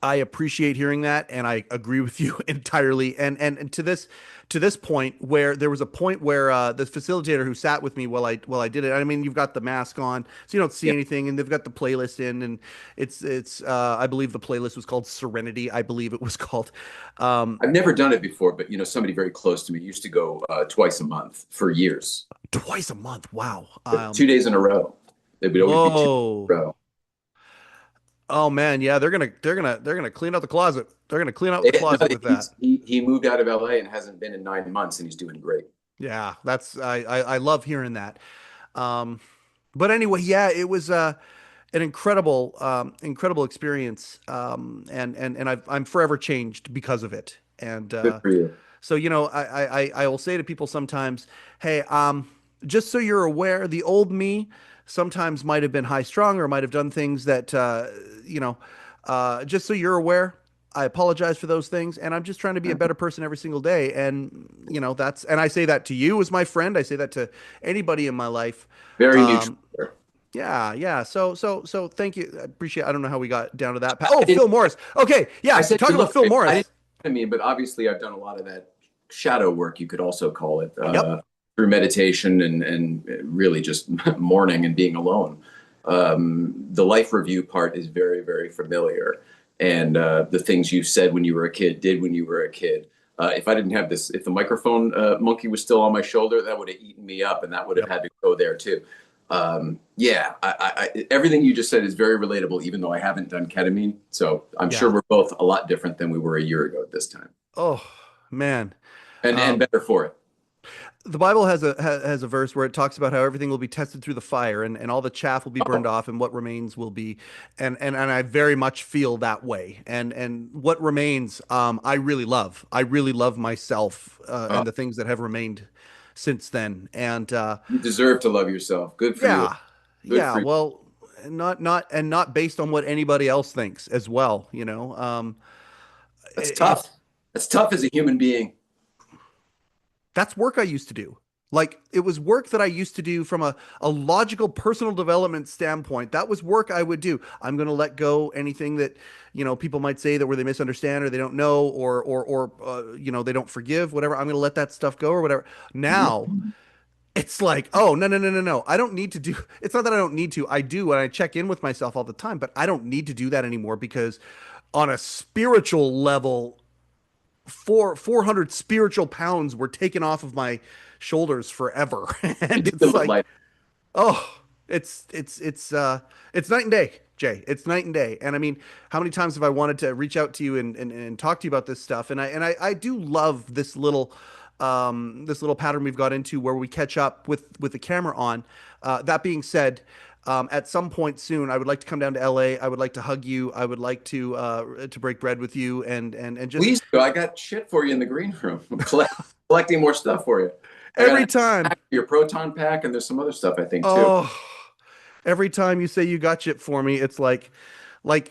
I appreciate hearing that, and I agree with you entirely. And to this point, where there was a point where the facilitator who sat with me while I did it. I mean, you've got the mask on, so you don't see Yeah. anything, and they've got the playlist in, and it's I believe the playlist was called Serenity. I believe it was called. Um, I've never done it before, but somebody very close to me used to go twice a month for years, Twice a month. Wow. 2 days in a row. It would always be 2 days Whoa. in a row. Oh man, yeah, they're gonna clean out the closet. They're gonna clean out the No, closet with that. he moved out of LA and hasn't been in 9 months, and he's doing great. Yeah, that's I love hearing that. Um, but anyway, yeah, it was an incredible experience, and I'm forever changed because of it. And Good for you. so I will say to people sometimes, hey, just so you're aware, the old me sometimes might have been high strung or might have done things that you know, just so you're aware. I apologize for those things, and I'm just trying to be a better person every single day. And and I say that to you as my friend. I say that to anybody in my life. Very mutual. Um, yeah, yeah. So thank you. I appreciate. I don't know how we got down to that. I Oh, Phil didn't. Morris. Okay, yeah. I said, Talk about look, Phil I didn't. Morris. I mean, but obviously, I've done a lot of that shadow work. You could also call it Yep. through meditation and really just mourning and being alone. The life review part is very, very familiar, and the things you said when you were a kid, did when you were a kid. If I didn't have this, if the microphone monkey was still on my shoulder, that would have eaten me up, and that would have Yep. had to go there too. Yeah, everything you just said is very relatable, even though I haven't done ketamine. So I'm sure Yeah. we're both a lot different than we were a year ago at this time, Oh man. and Um, better for it. the Bible has a verse where it talks about how everything will be tested through the fire, and all the chaff will be burned Oh, off, and what remains will be. And I very much feel that way. And what remains, I really love. I really love myself, oh, and the things that have remained since then. And you deserve to love yourself. Good for you. yeah, Good yeah. for you. Well, not based on what anybody else thinks as well. That's It's tough. That's tough as a human being. that's work I used to do. Like it was work that I used to do from a logical personal development standpoint. That was work I would do. I'm going to let go anything that, people might say that where they misunderstand or they don't know or they don't forgive, whatever. I'm going to let that stuff go or whatever. Now it's like, oh, no, no, no, no, no. I don't need to do, it's not that I don't need to. I do, and I check in with myself all the time, but I don't need to do that anymore because on a spiritual level, 400 spiritual pounds were taken off of my shoulders forever. You And do it's live like, life. oh, it's night and day, Jay. It's night and day. And I mean, how many times have I wanted to reach out to you and talk to you about this stuff? And I do love this little pattern we've got into where we catch up with the camera on. That being said, at some point soon, I would like to come down to LA. I would like to hug you. I would like to break bread with you and just Please go. I got shit for you in the green room. Collecting more stuff for you. I got every time. your proton pack, and there's some other stuff I think too. Oh, every time you say you got shit for me, it's like Well,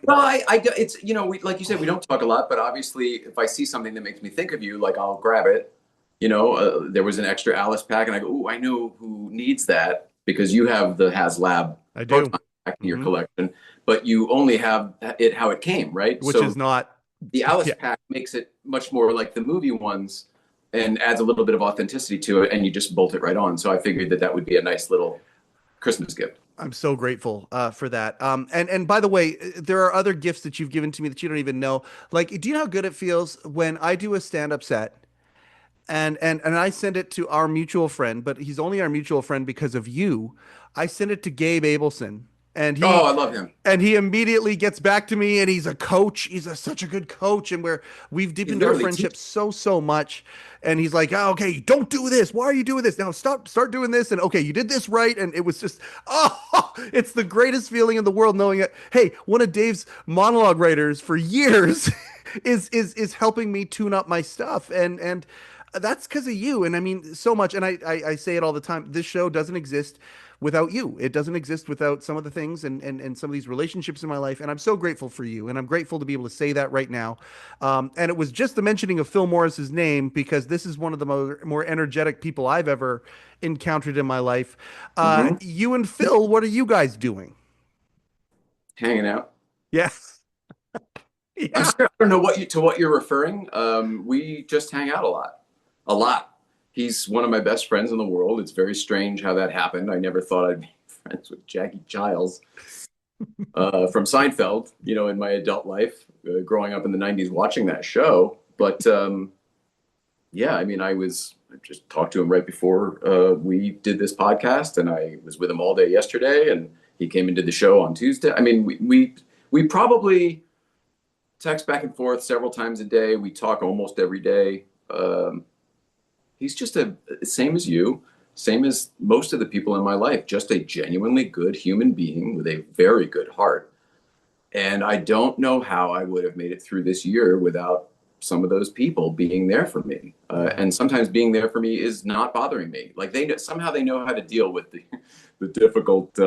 it's like you said, we don't talk a lot, but obviously, if I see something that makes me think of you, like I'll grab it. There was an extra Alice pack, and I go, "Ooh, I know who needs that." because you have the HasLab I do. proton pack in your collection, but you only have it how it came, right? Which is not the Alice pack makes it much more like the movie ones and adds a little bit of authenticity to it, and you just bolt it right on. So I figured that would be a nice little Christmas gift. I'm so grateful for that. And by the way, there are other gifts that you've given to me that you don't even know. Like, do you know how good it feels when I do a stand-up set and I send it to our mutual friend, but he's only our mutual friend because of you. I send it to Gabe Abelson, and I love him. And he immediately gets back to me, and he's a coach. He's such a good coach, and we've deepened our friendship so much. And he's like, oh, okay, don't do this. Why are you doing this? Now start doing this. And okay, you did this right. And it was just, it's the greatest feeling in the world knowing that, hey, one of Dave's monologue writers for years is helping me tune up my stuff. And that's because of you. And I mean, so much. And I say it all the time. This show doesn't exist without you. It doesn't exist without some of the things and some of these relationships in my life. And I'm so grateful for you. And I'm grateful to be able to say that right now. And it was just the mentioning of Phil Morris's name, because this is one of the more energetic people I've ever encountered in my life. You and Phil, what are you guys doing? Hanging out. Yes. Yeah. I don't know what you're referring. We just hang out a lot. He's one of my best friends in the world. It's very strange how that happened. I never thought I'd be friends with Jackie Giles from Seinfeld, in my adult life, growing up in the 90s, watching that show. But yeah, I mean, I just talked to him right before we did this podcast, and I was with him all day yesterday, and he came and did the show on Tuesday. I mean, we probably text back and forth several times a day. We talk almost every day. He's just same as you, same as most of the people in my life, just a genuinely good human being with a very good heart. And I don't know how I would have made it through this year without some of those people being there for me. And sometimes being there for me is not bothering me. Like somehow they know how to deal with the difficult,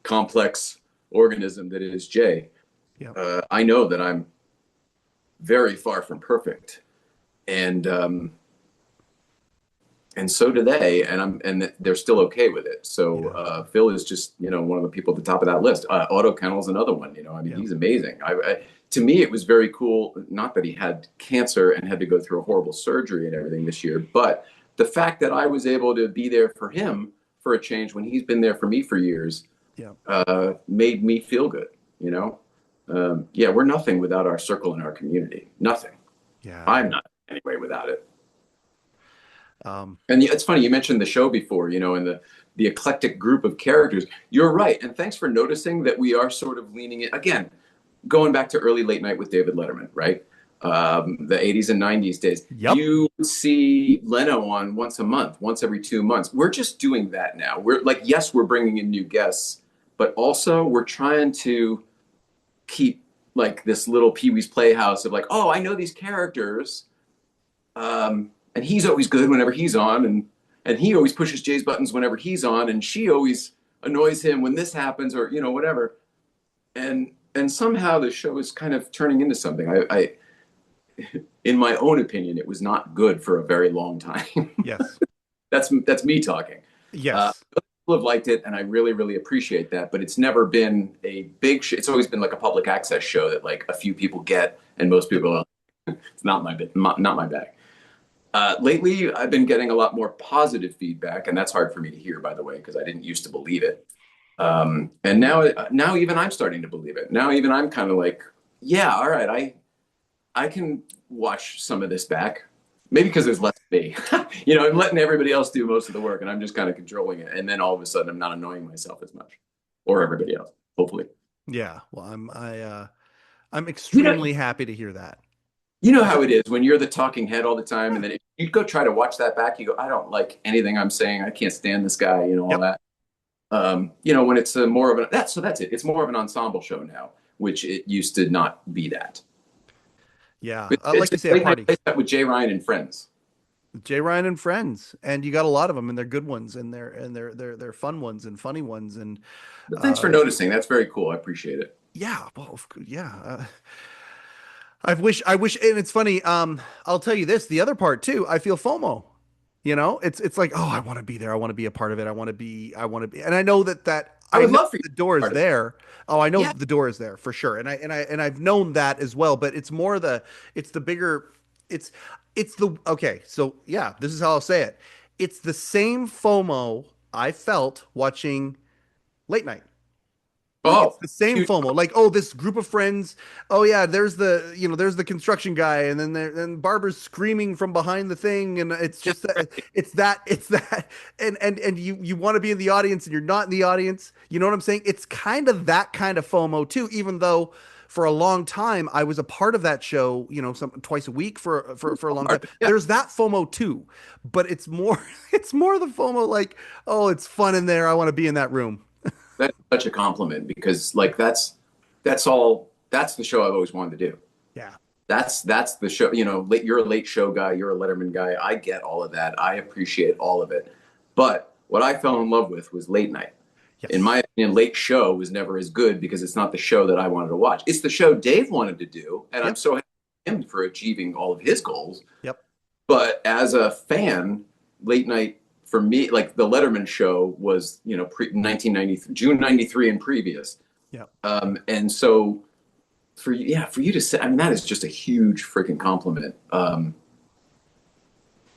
complex organism that is Jay. Yeah. I know that I'm very far from perfect. And so do they, and they're still okay with it. So Phil is just, one of the people at the top of that list. Otto Kennel's another one. I mean, he's amazing. To me, it was very cool. Not that he had cancer and had to go through a horrible surgery and everything this year, but the fact that I was able to be there for him for a change when he's been there for me for years, made me feel good. We're nothing without our circle and our community. Nothing. Yeah, I'm not anyway without it. And it's funny, you mentioned the show before, and the eclectic group of characters. You're right. And thanks for noticing that we are sort of leaning in, again, going back to early late night with David Letterman, right? The 80s and 90s days. Yep. You see Leno on once a month, once every 2 months. We're just doing that now. We're like, yes, we're bringing in new guests, but also we're trying to keep like this little Pee-wee's Playhouse of like, oh, I know these characters. And he's always good whenever he's on, and he always pushes Jay's buttons whenever he's on, and she always annoys him when this happens, or whatever. And somehow the show is kind of turning into something. I in my own opinion, it was not good for a very long time. Yes, that's me talking. Yes, people have liked it, and I really, really appreciate that. But it's never been a big show. It's always been like a public access show that like a few people get, and most people it's not my bag. Lately, I've been getting a lot more positive feedback, and that's hard for me to hear, by the way, because I didn't used to believe it. And now even I'm starting to believe it. Now even I'm kind of like, yeah, all right, I can watch some of this back. Maybe because there's less of me. I'm letting everybody else do most of the work, and I'm just kind of controlling it. And then all of a sudden, I'm not annoying myself as much, or everybody else, hopefully. Yeah, well, I'm extremely happy to hear that. You know how it is when you're the talking head all the time, and then if you go try to watch that back, you go, I don't like anything I'm saying. I can't stand this guy, all that. When it's more of that's it. It's more of an ensemble show now, which it used to not be that. Yeah. Like you say, a party. With Jay Ryan and friends. Jay Ryan and friends. And you got a lot of them, and they're good ones, and they're fun ones and funny ones. And thanks for noticing. That's very cool. I appreciate it. Yeah. Well, yeah. I wish, and it's funny. I'll tell you this, the other part too, I feel FOMO. It's like, oh, I want to be there. I want to be a part of it. I want to be, and I know I I would know love for you the to door be is part of it. there. Oh, I know Yeah. the door is there for sure. And I've known that as well, but it's the bigger, it's, okay. So yeah, this is how I'll say it. It's the same FOMO I felt watching Late Night. Like it's Oh, the same huge. FOMO. Like, oh, this group of friends. Oh yeah, there's the construction guy, and then Barbara's screaming from behind the thing, and it's Yeah, just that right. it's that, and you want to be in the audience, and you're not in the audience. You know what I'm saying? It's kind of that kind of FOMO too. Even though for a long time I was a part of that show, twice a week for a long time. Yeah. There's that FOMO too, but it's more it's more the FOMO like, oh, it's fun in there. I want to be in that room. That's such a compliment because like that's the show I've always wanted to do. Yeah. That's the show, you're a late show guy, you're a Letterman guy. I get all of that. I appreciate all of it. But what I fell in love with was late night. In Yes. my opinion, late show was never as good because it's not the show that I wanted to watch. It's the show Dave wanted to do, and I'm Yep. so happy for him for achieving all of his goals. Yep. But as a fan, late night for me, like the Letterman show was, pre 1990, June 93 and previous. Yep. And so for you to say, I mean, that is just a huge freaking compliment.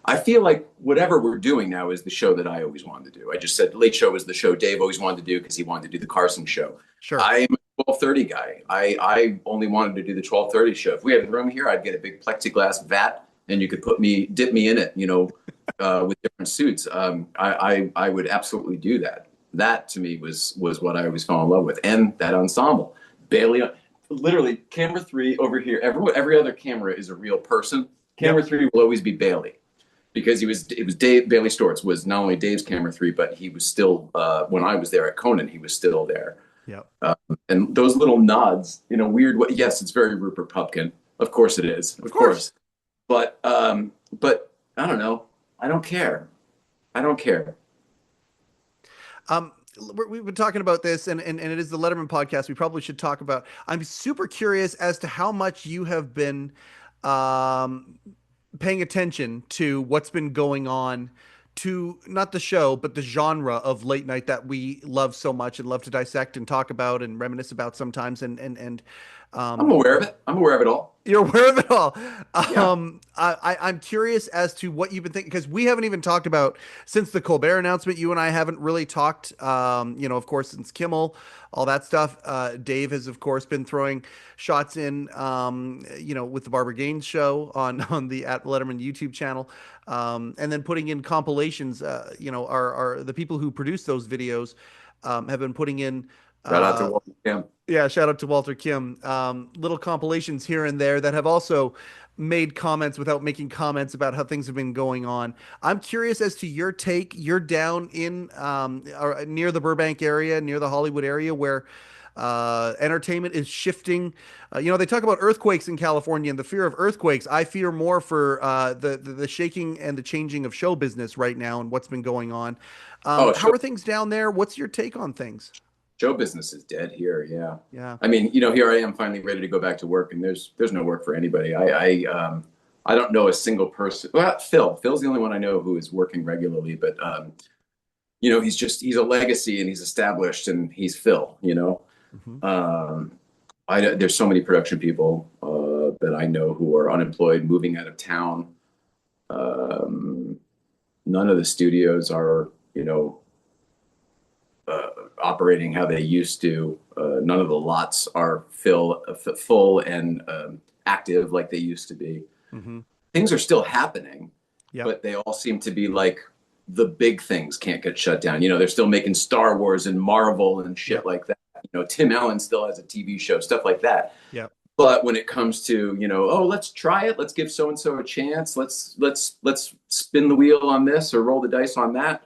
I feel like whatever we're doing now is the show that I always wanted to do. I just said Late Show was the show Dave always wanted to do because he wanted to do the Carson show. Sure. I'm a 12:30 guy. I only wanted to do the 12:30 show. If we had a room here, I'd get a big plexiglass vat and you could dip me in it, with different suits. I would absolutely do that. That to me was what I always fell in love with, and that ensemble. Bailey, literally, camera 3 over here. Every other camera is a real person. Camera 3 will always be Bailey because it was Dave. Bailey Stortz was not only Dave's camera 3, but he was still when I was there at Conan, he was still there. Yep. And those little nods in a weird way. Yes, it's very Rupert Pupkin. Of course it is. Of course. But I don't know. I don't care. I don't care. We've been talking about this, and it is the Letterman podcast. We probably should talk about. I'm super curious as to how much you have been paying attention to what's been going on to not the show, but the genre of late night that we love so much and love to dissect and talk about and reminisce about sometimes. I'm aware of it. I'm aware of it all. You're aware of it all. Yeah. I'm curious as to what you've been thinking because we haven't even talked about since the Colbert announcement. You and I haven't really talked. Of course, since Kimmel, all that stuff. Dave has, of course, been throwing shots in. With the Barbara Gaines show on the at Letterman YouTube channel, and then putting in compilations. Are the people who produce those videos have been putting in. Shout out to Walter Kim. Yeah, shout out to Walter Kim. Little compilations here and there that have also made comments without making comments about how things have been going on. I'm curious as to your take. You're down in or near the Burbank area, near the Hollywood area, where entertainment is shifting. They talk about earthquakes in California and the fear of earthquakes. I fear more for the shaking and the changing of show business right now and what's been going on. How are things down there? What's your take on things? Show business is dead here. Yeah. Yeah. I mean, here I am finally ready to go back to work, and there's no work for anybody. I don't know a single person. Well, Phil's the only one I know who is working regularly, but he's a legacy and he's established and he's Phil. Mm-hmm. There's so many production people that I know who are unemployed, moving out of town. None of the studios are, operating how they used to. None of the lots are full and active like they used to be. Mm-hmm. Things are still happening, Yep. but they all seem to be like the big things can't get shut down. They're still making Star Wars and Marvel and shit Yep. like that. Tim Allen still has a TV show, stuff like that. Yeah. But when it comes to, let's try it. Let's give so-and-so a chance. Let's spin the wheel on this or roll the dice on that.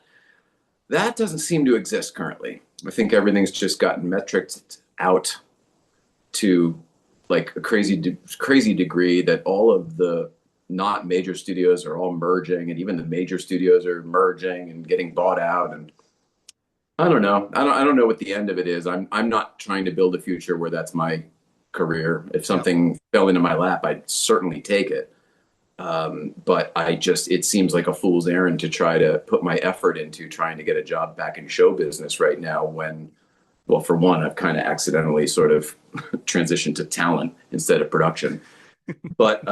That doesn't seem to exist currently. I think everything's just gotten metriced out to like a crazy degree that all of the not major studios are all merging, and even the major studios are merging and getting bought out. And I don't know. I don't know what the end of it is. I'm not trying to build a future where that's my career. If something fell into my lap, I'd certainly take it. But it seems like a fool's errand to try to put my effort into trying to get a job back in show business right now when, well, for one, I've kind of accidentally sort of transitioned to talent instead of production. But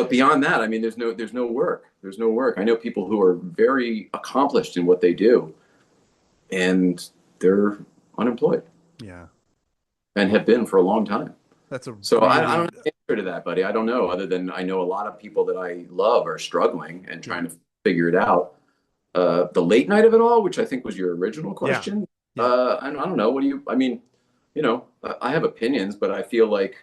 beyond that, I mean, there's no work. There's no work. I know people who are very accomplished in what they do, and they're unemployed. Yeah. And have been for a long time. That's so I don't have an answer to that, buddy. I don't know, other than I know a lot of people that I love are struggling and trying to figure it out. The late night of it all, which I think was your original question. Yeah. I don't know. I mean, I have opinions, but I feel like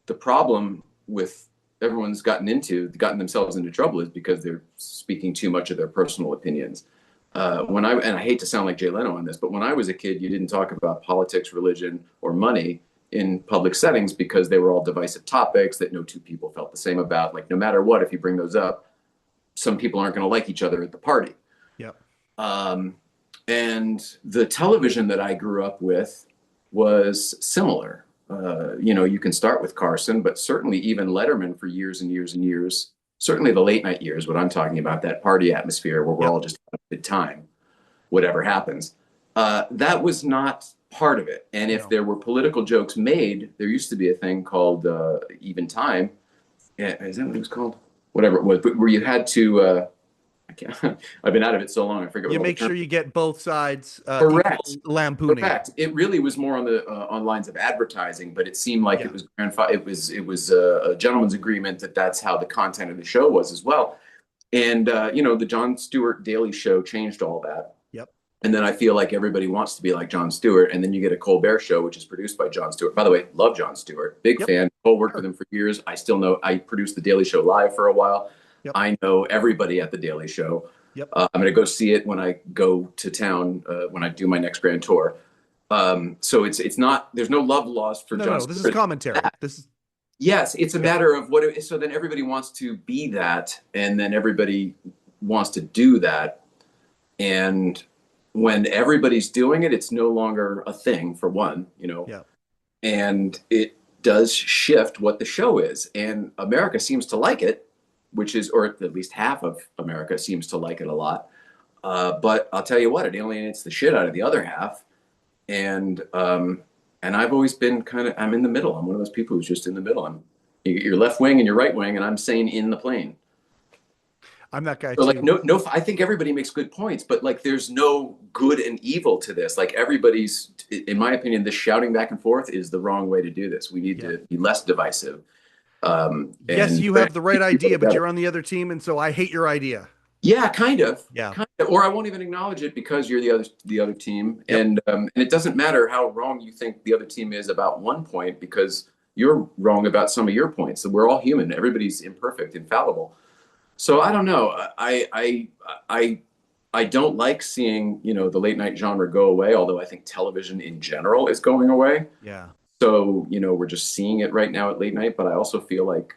the problem with everyone's gotten themselves into trouble is because they're speaking too much of their personal opinions. And I hate to sound like Jay Leno on this, but when I was a kid, you didn't talk about politics, religion, or money in public settings because they were all divisive topics that no two people felt the same about. Like, no matter what, if you bring those up, some people aren't going to like each other at the party. Yep. And the television that I grew up with was similar. You can start with Carson, but certainly even Letterman for years and years and years. Certainly the late night years, what I'm talking about, that party atmosphere where we're all just having a good time, whatever happens. That was not part of it. And if there were political jokes made, there used to be a thing called Even Time. Yeah, is that what it was called? Whatever it was, but where you had to, I've been out of it so long, I forget. You make sure you get both sides correct. Lampooning. Correct. It really was more on lines of advertising, but it seemed like it was a gentleman's agreement that's how the content of the show was as well. And the Jon Stewart Daily Show changed all that. Yep. And then I feel like everybody wants to be like Jon Stewart, and then you get a Colbert Show, which is produced by Jon Stewart. By the way, love Jon Stewart, big fan. Worked with him for years. I still know. I produced the Daily Show live for a while. Yep. I know everybody at the Daily Show. Yep. I'm going to go see it when I go to town, when I do my next grand tour. So it's not, there's no love lost for Jon Stewart. This is commentary. Yes, it's a matter of what it is. So then everybody wants to be that, and then everybody wants to do that. And when everybody's doing it, it's no longer a thing, for one, and it does shift what the show is. And America seems to like it, or at least half of America seems to like it a lot. But I'll tell you what, it alienates the shit out of the other half. And I've always been I'm in the middle. I'm one of those people who's just in the middle. You're left wing and you're right wing, and I'm saying in the plane. I'm that guy so too. I think everybody makes good points, but there's no good and evil to this. Everybody's, in my opinion, this shouting back and forth is the wrong way to do this. We need to be less divisive. Yes, you have the right idea, but you're on the other team, and so I hate your idea. Yeah, kind of. Yeah. Or I won't even acknowledge it because you're the other team, and it doesn't matter how wrong you think the other team is about one point, because you're wrong about some of your points. So we're all human. Everybody's imperfect, infallible. So I don't know. I don't like seeing the late night genre go away. Although I think television in general is going away. Yeah. So, we're just seeing it right now at late night, but I also feel like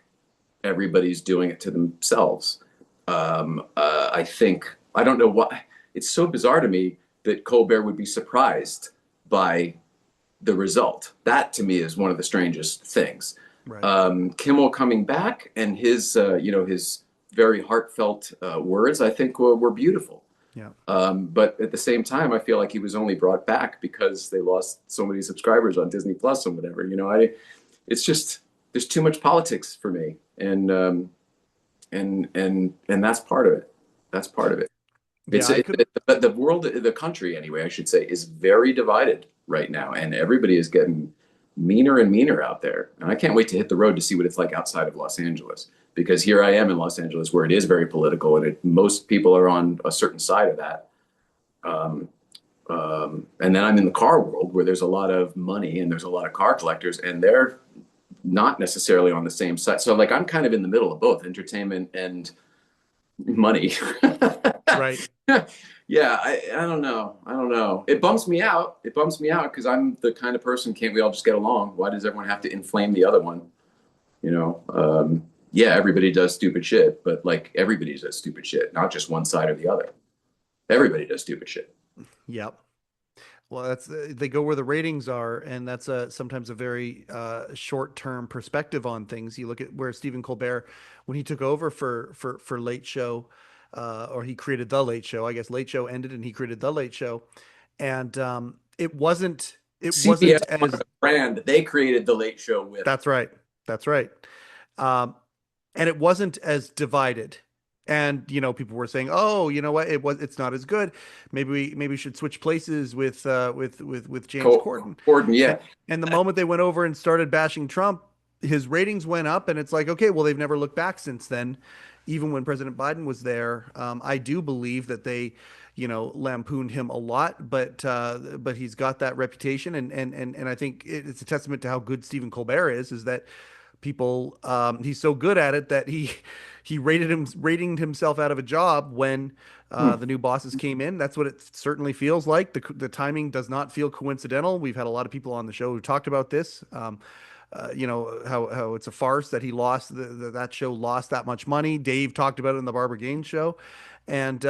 everybody's doing it to themselves. I think, I don't know why, it's so bizarre to me that Colbert would be surprised by the result. That to me is one of the strangest things. Right. Kimmel coming back and his very heartfelt words, I think were beautiful. Yeah. But at the same time, I feel like he was only brought back because they lost so many subscribers on Disney Plus and whatever. It's just, there's too much politics for me, and that's part of it. That's part of it. The world, the country, anyway, I should say, is very divided right now, and everybody is getting meaner and meaner out there. And I can't wait to hit the road to see what it's like outside of Los Angeles. Because here I am in Los Angeles, where it is very political, and most people are on a certain side of that. And then I'm in the car world, where there's a lot of money and there's a lot of car collectors, and they're not necessarily on the same side. So I'm kind of in the middle of both entertainment and money. Right. Yeah, I don't know. It bums me out. Because I'm the kind of person, can't we all just get along? Why does everyone have to inflame the other one? Yeah, everybody does stupid shit, but everybody does stupid shit, not just one side or the other. Everybody does stupid shit. Yep. Well, that's they go where the ratings are, and that's sometimes a very short-term perspective on things. You look at where Stephen Colbert, when he took over for Late Show, or he created the Late Show. I guess Late Show ended, and he created the Late Show, and it wasn't CBS wanted as a brand. They created the Late Show with. that's right, that's right, um, and it wasn't as divided. And people were saying, "Oh, you know what? It's not as good. Maybe we should switch places with James Corden." Corden, yeah. And the moment they went over and started bashing Trump, his ratings went up, and it's like, okay, well, they've never looked back since then. Even when President Biden was there, I do believe that they, lampooned him a lot, but he's got that reputation, and I think it's a testament to how good Stephen Colbert is that people he's so good at it that he rated himself out of a job when the new bosses came in. That's what it certainly feels like. The timing does not feel coincidental. We've had a lot of people on the show who talked about this. How it's a farce that he lost that show lost that much money. Dave talked about it in the Barbara Gaines show, and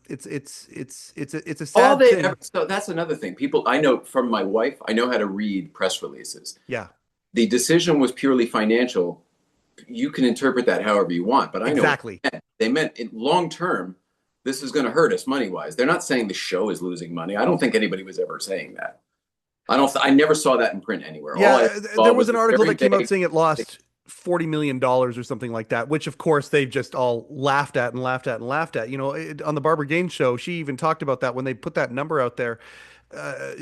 it's a sad thing. So that's another thing. People, I know from my wife, I know how to read press releases. Yeah. The decision was purely financial. You can interpret that however you want, but I know exactly they meant in long term, this is going to hurt us money wise. They're not saying the show is losing money. I don't think anybody was ever saying that. I never saw that in print anywhere. Yeah, there was an article that came out saying it lost $40 million or something like that, which of course they've just all laughed at and laughed at and laughed at. On the Barbara Gaines show, she even talked about that when they put that number out there.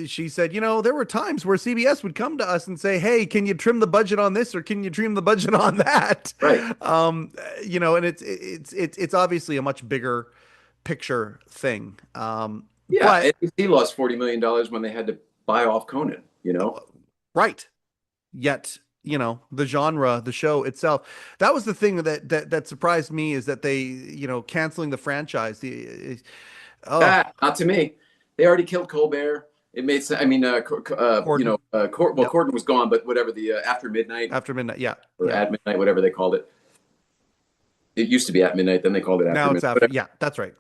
She said, there were times where CBS would come to us and say, "Hey, can you trim the budget on this, or can you trim the budget on that?" Right. And it's obviously a much bigger picture thing. Yeah, but NBC lost $40 million when they had to buy off Conan. Right. Yet, the genre, the show itself, that was the thing that surprised me, is that they, canceling the franchise. Not to me. They already killed Colbert. It made sense. I mean, Corden. Corden was gone, but whatever, the After Midnight, yeah, or At Midnight, whatever they called it. It used to be At Midnight, then they called it After now Midnight. It's after. Yeah, that's right.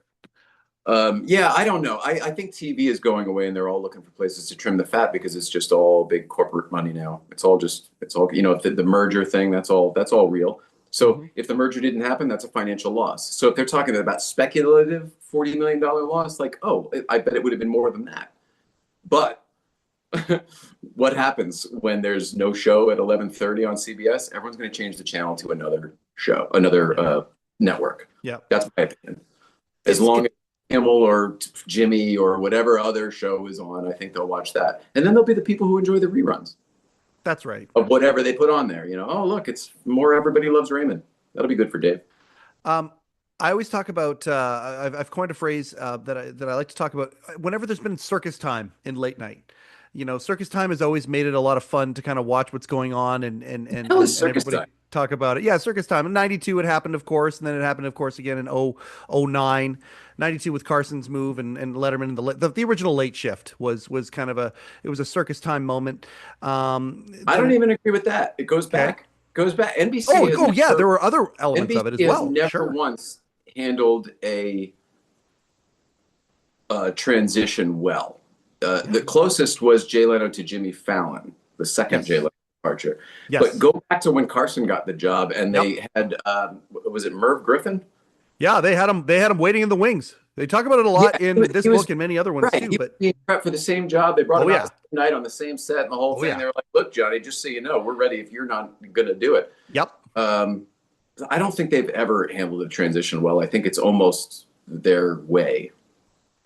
I don't know. I think TV is going away, and they're all looking for places to trim the fat because it's just all big corporate money now. It's all the merger thing. That's all real. So if the merger didn't happen, that's a financial loss. So if they're talking about speculative $40 million loss, I bet it would have been more than that. But what happens when there's no show at 11:30 on CBS? Everyone's going to change the channel to another show, another network. Yeah, that's my opinion. As long as Kimmel or Jimmy or whatever other show is on, I think they'll watch that. And then there'll be the people who enjoy the reruns. That's right. Of whatever they put on there. Oh, look, it's more Everybody Loves Raymond. That'll be good for Dave. I always talk about, I've coined a phrase that I like to talk about whenever there's been circus time in late night. Circus time has always made it a lot of fun to kind of watch what's going on and everybody talk about it. Yeah, circus time. In 92 it happened, of course, and then it happened, of course, again in 09. 92 with Carson's move and Letterman. The original Late Shift was kind of it was a circus time moment. I don't even agree with that. It goes back. NBC. Yeah, there were other elements of it as well. NBC has never once handled a transition well. The closest was Jay Leno to Jimmy Fallon, the second Jay Leno departure. Yes. But go back to when Carson got the job, and they had was it Merv Griffin? Yeah, they had him waiting in the wings. They talk about it a lot in this book and many other ones too. But he prepped for the same job. They brought him out the same night on the same set and the whole thing. They were like, "Look, Johnny, just so you know, we're ready if you're not going to do it." Yep. I don't think they've ever handled a transition well. I think it's almost their way.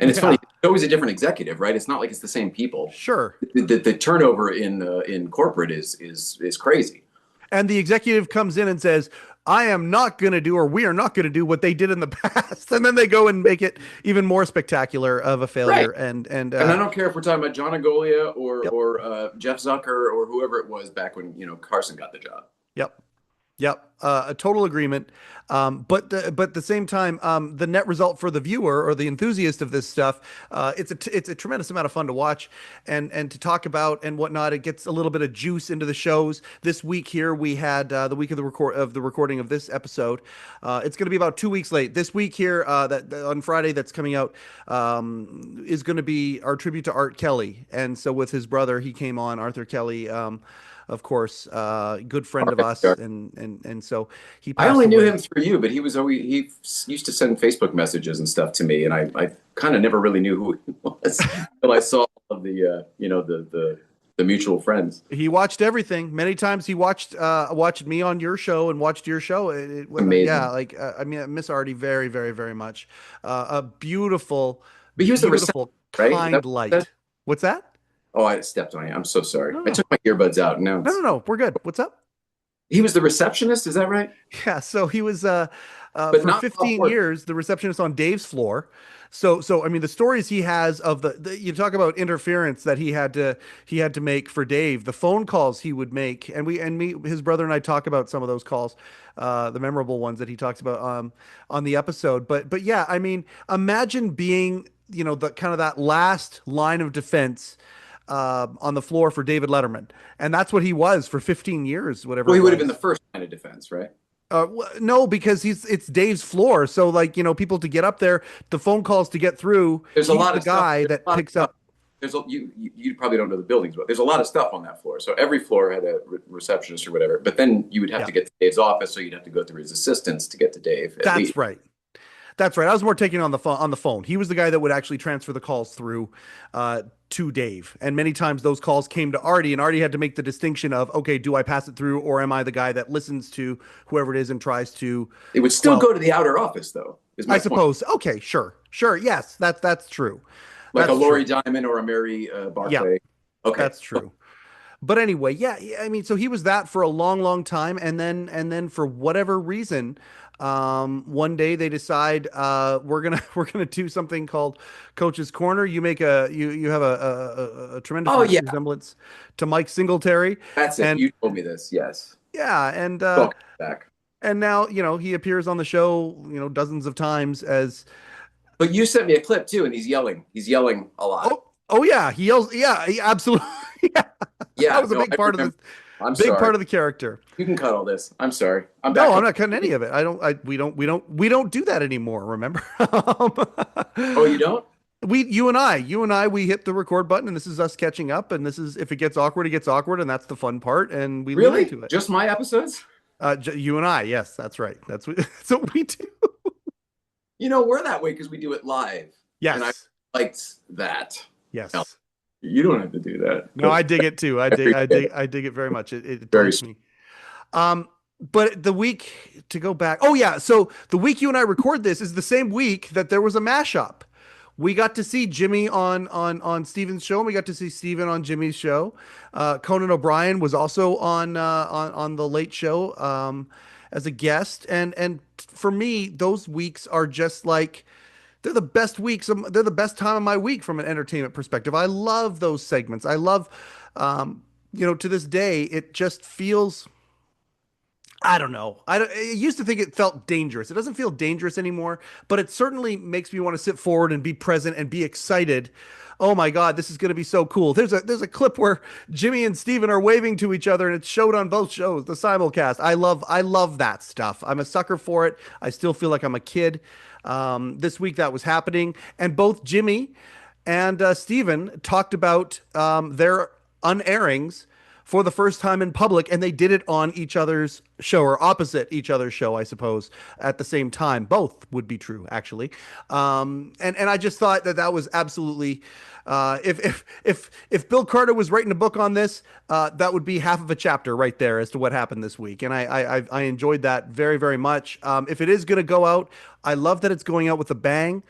And it's funny. It's always a different executive, right? It's not like it's the same people. Sure. The turnover in corporate is crazy. And the executive comes in and says, "I am not going to do, or we are not going to do what they did in the past." And then they go and make it even more spectacular of a failure. Right. And I don't care if we're talking about John Agolia or Jeff Zucker or whoever it was back when, Carson got the job. Yep. Yep, a total agreement. But at the same time, the net result for the viewer or the enthusiast of this stuff, it's a tremendous amount of fun to watch and to talk about and whatnot. It gets a little bit of juice into the shows. This week here we had the week of the recording of this episode. It's going to be about 2 weeks late. This week here that on Friday that's coming out is going to be our tribute to Art Kelly, and so with his brother he came on, Arthur Kelly. Of course, good friend of us, and so he passed I only knew away. him through you, but he used to send Facebook messages and stuff to me, and I kind of never really knew who he was until I saw all of the the mutual friends. He watched everything many times. He watched me on your show and watched your show. Amazing. Yeah, like I mean, I miss Artie very, very, very much. A beautiful, But he was the beautiful, right? kind light. What's that? Oh, I stepped on you. I'm so sorry. No. I took my earbuds out. And now No, we're good. What's up? he was the receptionist. Is that right? Yeah, so he was for not 15 years the receptionist on Dave's floor. So I mean the stories he has of the you talk about interference that he had to make for Dave, the phone calls he would make, and his brother and I talk about some of those calls, the memorable ones that he talks about on the episode. But yeah, I mean, imagine being, the kind of that last line of defense on the floor for David Letterman, and that's what he was for 15 years, whatever. Well, he it would have was. been the first line of defense, right? No, because it's Dave's floor. So like, people to get up there, the phone calls to get through. There's a he's lot the of stuff. guy There's that a lot of picks up. You probably don't know the buildings, but there's a lot of stuff on that floor. So every floor had a receptionist or whatever. But then you would have to get to Dave's office, so you'd have to go through his assistants to get to Dave. That's right. That's right. I was more taking on the phone. He was the guy that would actually transfer the calls through to Dave. And many times those calls came to Artie, and Artie had to make the distinction of, okay, do I pass it through, or am I the guy that listens to whoever it is and tries to? It would still go to the outer office, though. I suppose. Okay, sure. Yes, that's true. Like that's a Lori true. Diamond or a Mary Barclay. Yeah, okay, that's true. But anyway, yeah, I mean, so he was that for a long, long time, and then for whatever reason, one day they decide we're gonna do something called Coach's Corner. You make you have a tremendous resemblance to Mike Singletary. That's it. And, you told me this, yes. Yeah, and back. And now he appears on the show dozens of times as. But you sent me a clip too, and he's yelling. He's yelling a lot. Oh yeah, he yells. Yeah, he absolutely. Yeah, that was a big part of the. I'm big sorry. part of the character. You can cut all this. I'm sorry. I'm not cutting any of it. We don't do that anymore. Remember? Oh, you don't? You and I, we hit the record button, and this is us catching up. And this is, if it gets awkward, it gets awkward, and that's the fun part. And we lean into it. Just my episodes? You and I, yes, that's right. That's what we do. We're that way because we do it live. Yes, and I liked that. Yes. No, you don't have to do that. No, I dig it too. I dig it very much. It drives me. But the week to go back. Oh yeah. So the week you and I record this is the same week that there was a mashup. We got to see Jimmy on Steven's show, and we got to see Steven on Jimmy's show. Conan O'Brien was also on the Late Show as a guest, and for me, those weeks are just like. They're the best weeks. They're the best time of my week from an entertainment perspective. I love those segments. I love, to this day, it just feels, I don't know. I used to think it felt dangerous. It doesn't feel dangerous anymore, but it certainly makes me want to sit forward and be present and be excited. Oh my God, this is going to be so cool. There's a clip where Jimmy and Steven are waving to each other, and it's showed on both shows, the simulcast. I love that stuff. I'm a sucker for it. I still feel like I'm a kid. This week that was happening, and both Jimmy and Steven talked about their unairings for the first time in public, and they did it on each other's show, or opposite each other's show, I suppose, at the same time. Both would be true, actually. And I just thought that was absolutely, if Bill Carter was writing a book on this, that would be half of a chapter right there as to what happened this week. And I enjoyed that very, very much. If it is going to go out, I love that it's going out with a bang.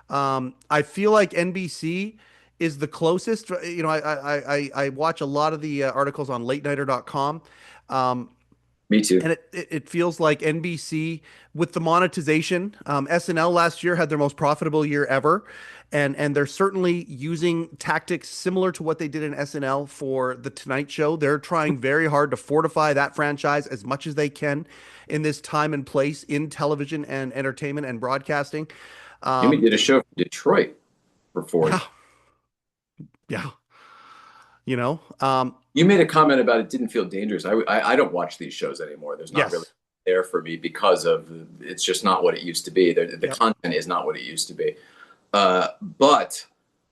I feel like NBC is the closest. I watch a lot of the articles on latenighter.com. Me too. And it feels like NBC with the monetization. SNL last year had their most profitable year ever, and they're certainly using tactics similar to what they did in SNL for the Tonight Show. They're trying very hard to fortify that franchise as much as they can in this time and place in television and entertainment and broadcasting. Jimmy did a show for Detroit for 4 years. Yeah. You know, You made a comment about it didn't feel dangerous. I don't watch these shows anymore. There's not really there for me because of it's just not what it used to be. The content is not what it used to be. But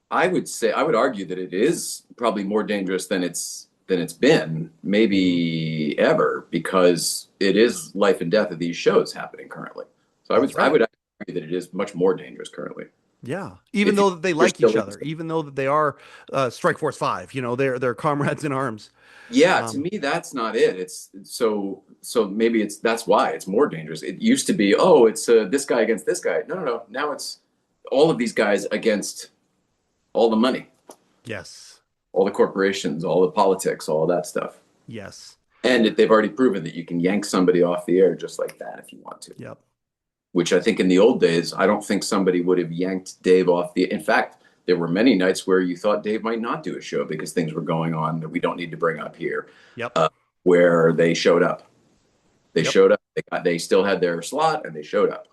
I would argue that it is probably more dangerous than it's been maybe ever, because it is life and death of these shows happening currently. So I would argue that it is much more dangerous currently. Yeah, even though they like each other, even though that they are Strike Force 5, you know, they're comrades in arms. Yeah, to me that's not it. It's so maybe that's why it's more dangerous. It used to be, oh, it's this guy against this guy. No. Now it's all of these guys against all the money. Yes. All the corporations, all the politics, all of that stuff. Yes. And they've already proven that you can yank somebody off the air just like that if you want to. Yep. Which I think in the old days, I don't think somebody would have yanked Dave off the. In fact, there were many nights where you thought Dave might not do a show because things were going on that we don't need to bring up here. Yep. Where they showed up. They showed up. They still had their slot, and they showed up.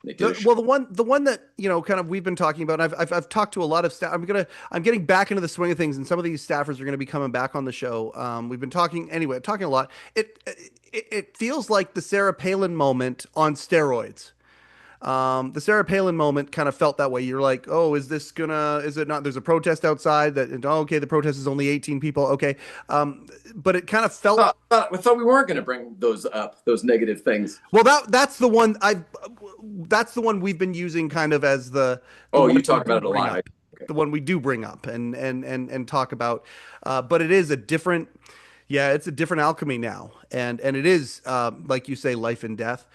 They did well, the one that, you know, kind of we've been talking about. And I've talked to a lot of staff. I'm getting back into the swing of things, and some of these staffers are going to be coming back on the show. We've been talking a lot. It feels like the Sarah Palin moment on steroids. The Sarah Palin moment kind of felt that way. You're like, oh, is it not? There's a protest outside okay, the protest is only 18 people. Okay. But it kind of felt. I thought we weren't going to bring those up, those negative things. Well, that's the one we've been using kind of as the you talk about it a lot. Okay. The one we do bring up and talk about. But it is it's a different alchemy now. And it is, like you say, life and death.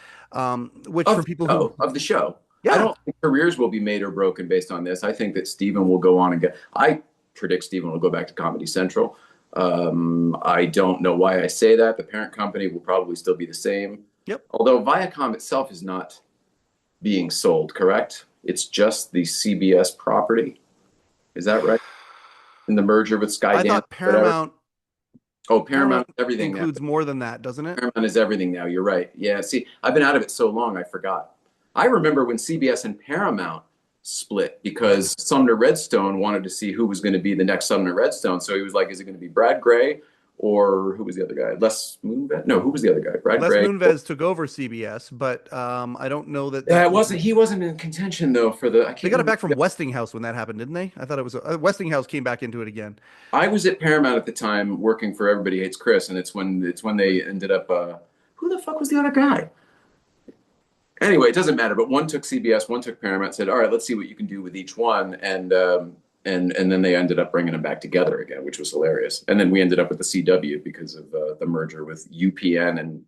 Which for people of the show, yeah. I don't think careers will be made or broken based on this. I think that Steven will go on and I predict Steven will go back to Comedy Central. I don't know why I say that. The parent company will probably still be the same. Yep. Although Viacom itself is not being sold, correct? It's just the CBS property. Is that right? In the merger with Skydance. I thought Paramount. Oh, Paramount everything includes more than that, doesn't it? Paramount is everything now. You're right. Yeah. See, I've been out of it so long, I forgot. I remember when CBS and Paramount split because Sumner Redstone wanted to see who was going to be the next Sumner Redstone. So he was like, is it going to be Brad Gray or who was the other guy? Les Moonves? No, who was the other guy? Brad Gray. Les Moonves took over CBS, but I don't know that. He wasn't in contention though for the. They got it back from Westinghouse when that happened, didn't they? I thought it was Westinghouse came back into it again. I was at Paramount at the time working for Everybody Hates Chris, and it's when they ended up. Who the fuck was the other guy? Anyway, it doesn't matter. But one took CBS, one took Paramount. Said, all right, let's see what you can do with each one, and then they ended up bringing them back together again, which was hilarious. And then we ended up with the CW because of the merger with UPN and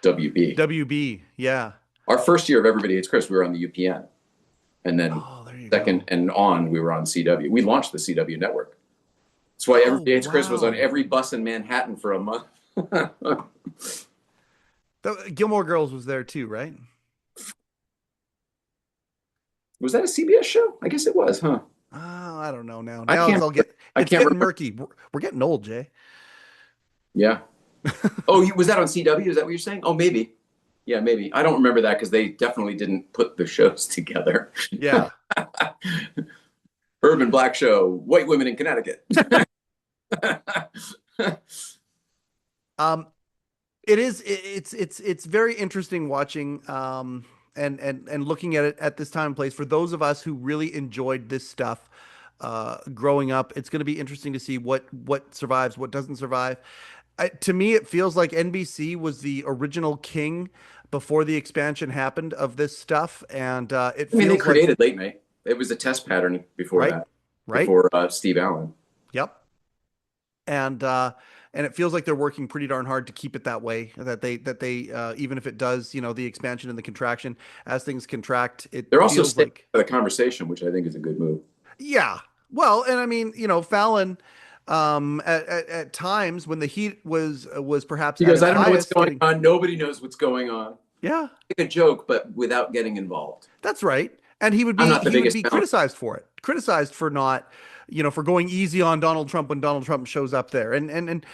WB. WB, yeah. Our first year of Everybody Hates Chris, we were on the UPN. And then second and on, we were on CW. We launched the CW network. That's why Everybody Hates Chris was on every bus in Manhattan for a month. Gilmore Girls was there too, right? Was that a CBS show? I guess it was, huh? I don't know now. It's getting murky. We're getting old, Jay. Yeah. Was that on CW? Is that what you're saying? Oh, maybe. Yeah, maybe. I don't remember that because they definitely didn't put the shows together. Yeah. Urban Black Show, white women in Connecticut. It's very interesting watching and looking at it at this time and place. For those of us who really enjoyed this stuff growing up, it's going to be interesting to see what survives, what doesn't survive. To me, it feels like NBC was the original king before the expansion happened of this stuff, and they created Late Night. It was a test pattern before that, right? Before Steve Allen. Yep. And it feels like they're working pretty darn hard to keep it that way. That they even if it does, the expansion and the contraction, as things contract, they're also sticking to the conversation, which I think is a good move. Yeah. Well, and I mean, Fallon, at times when the heat was perhaps He at goes, its I don't know what's highest, going on. Nobody knows what's going on. Yeah, Make a joke, but without getting involved. that's right. And he would I'm not the be biggest fan. criticized for it, criticized for not, for going easy on Donald Trump when Donald Trump shows up there. And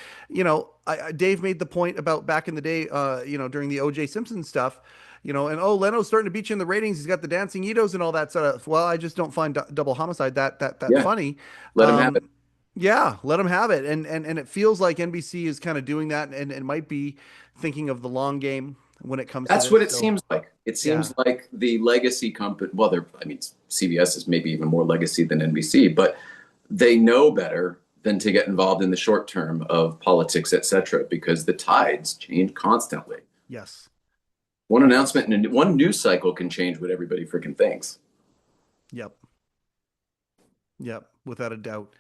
Dave made the point about back in the day, during the O.J. Simpson stuff, and Leno's starting to beat you in the ratings. He's got the dancing Edos and all that stuff. Well, I just don't find double homicide that Yeah. funny. Let him have it. Yeah, let him have it. And it feels like NBC is kind of doing that and might be thinking of the long game when it comes That's to what this. it seems like. It seems like the legacy company, CBS is maybe even more legacy than NBC, but they know better than to get involved in the short term of politics, etc., because the tides change constantly. Yes. One announcement and one news cycle can change what everybody freaking thinks. Yep, without a doubt.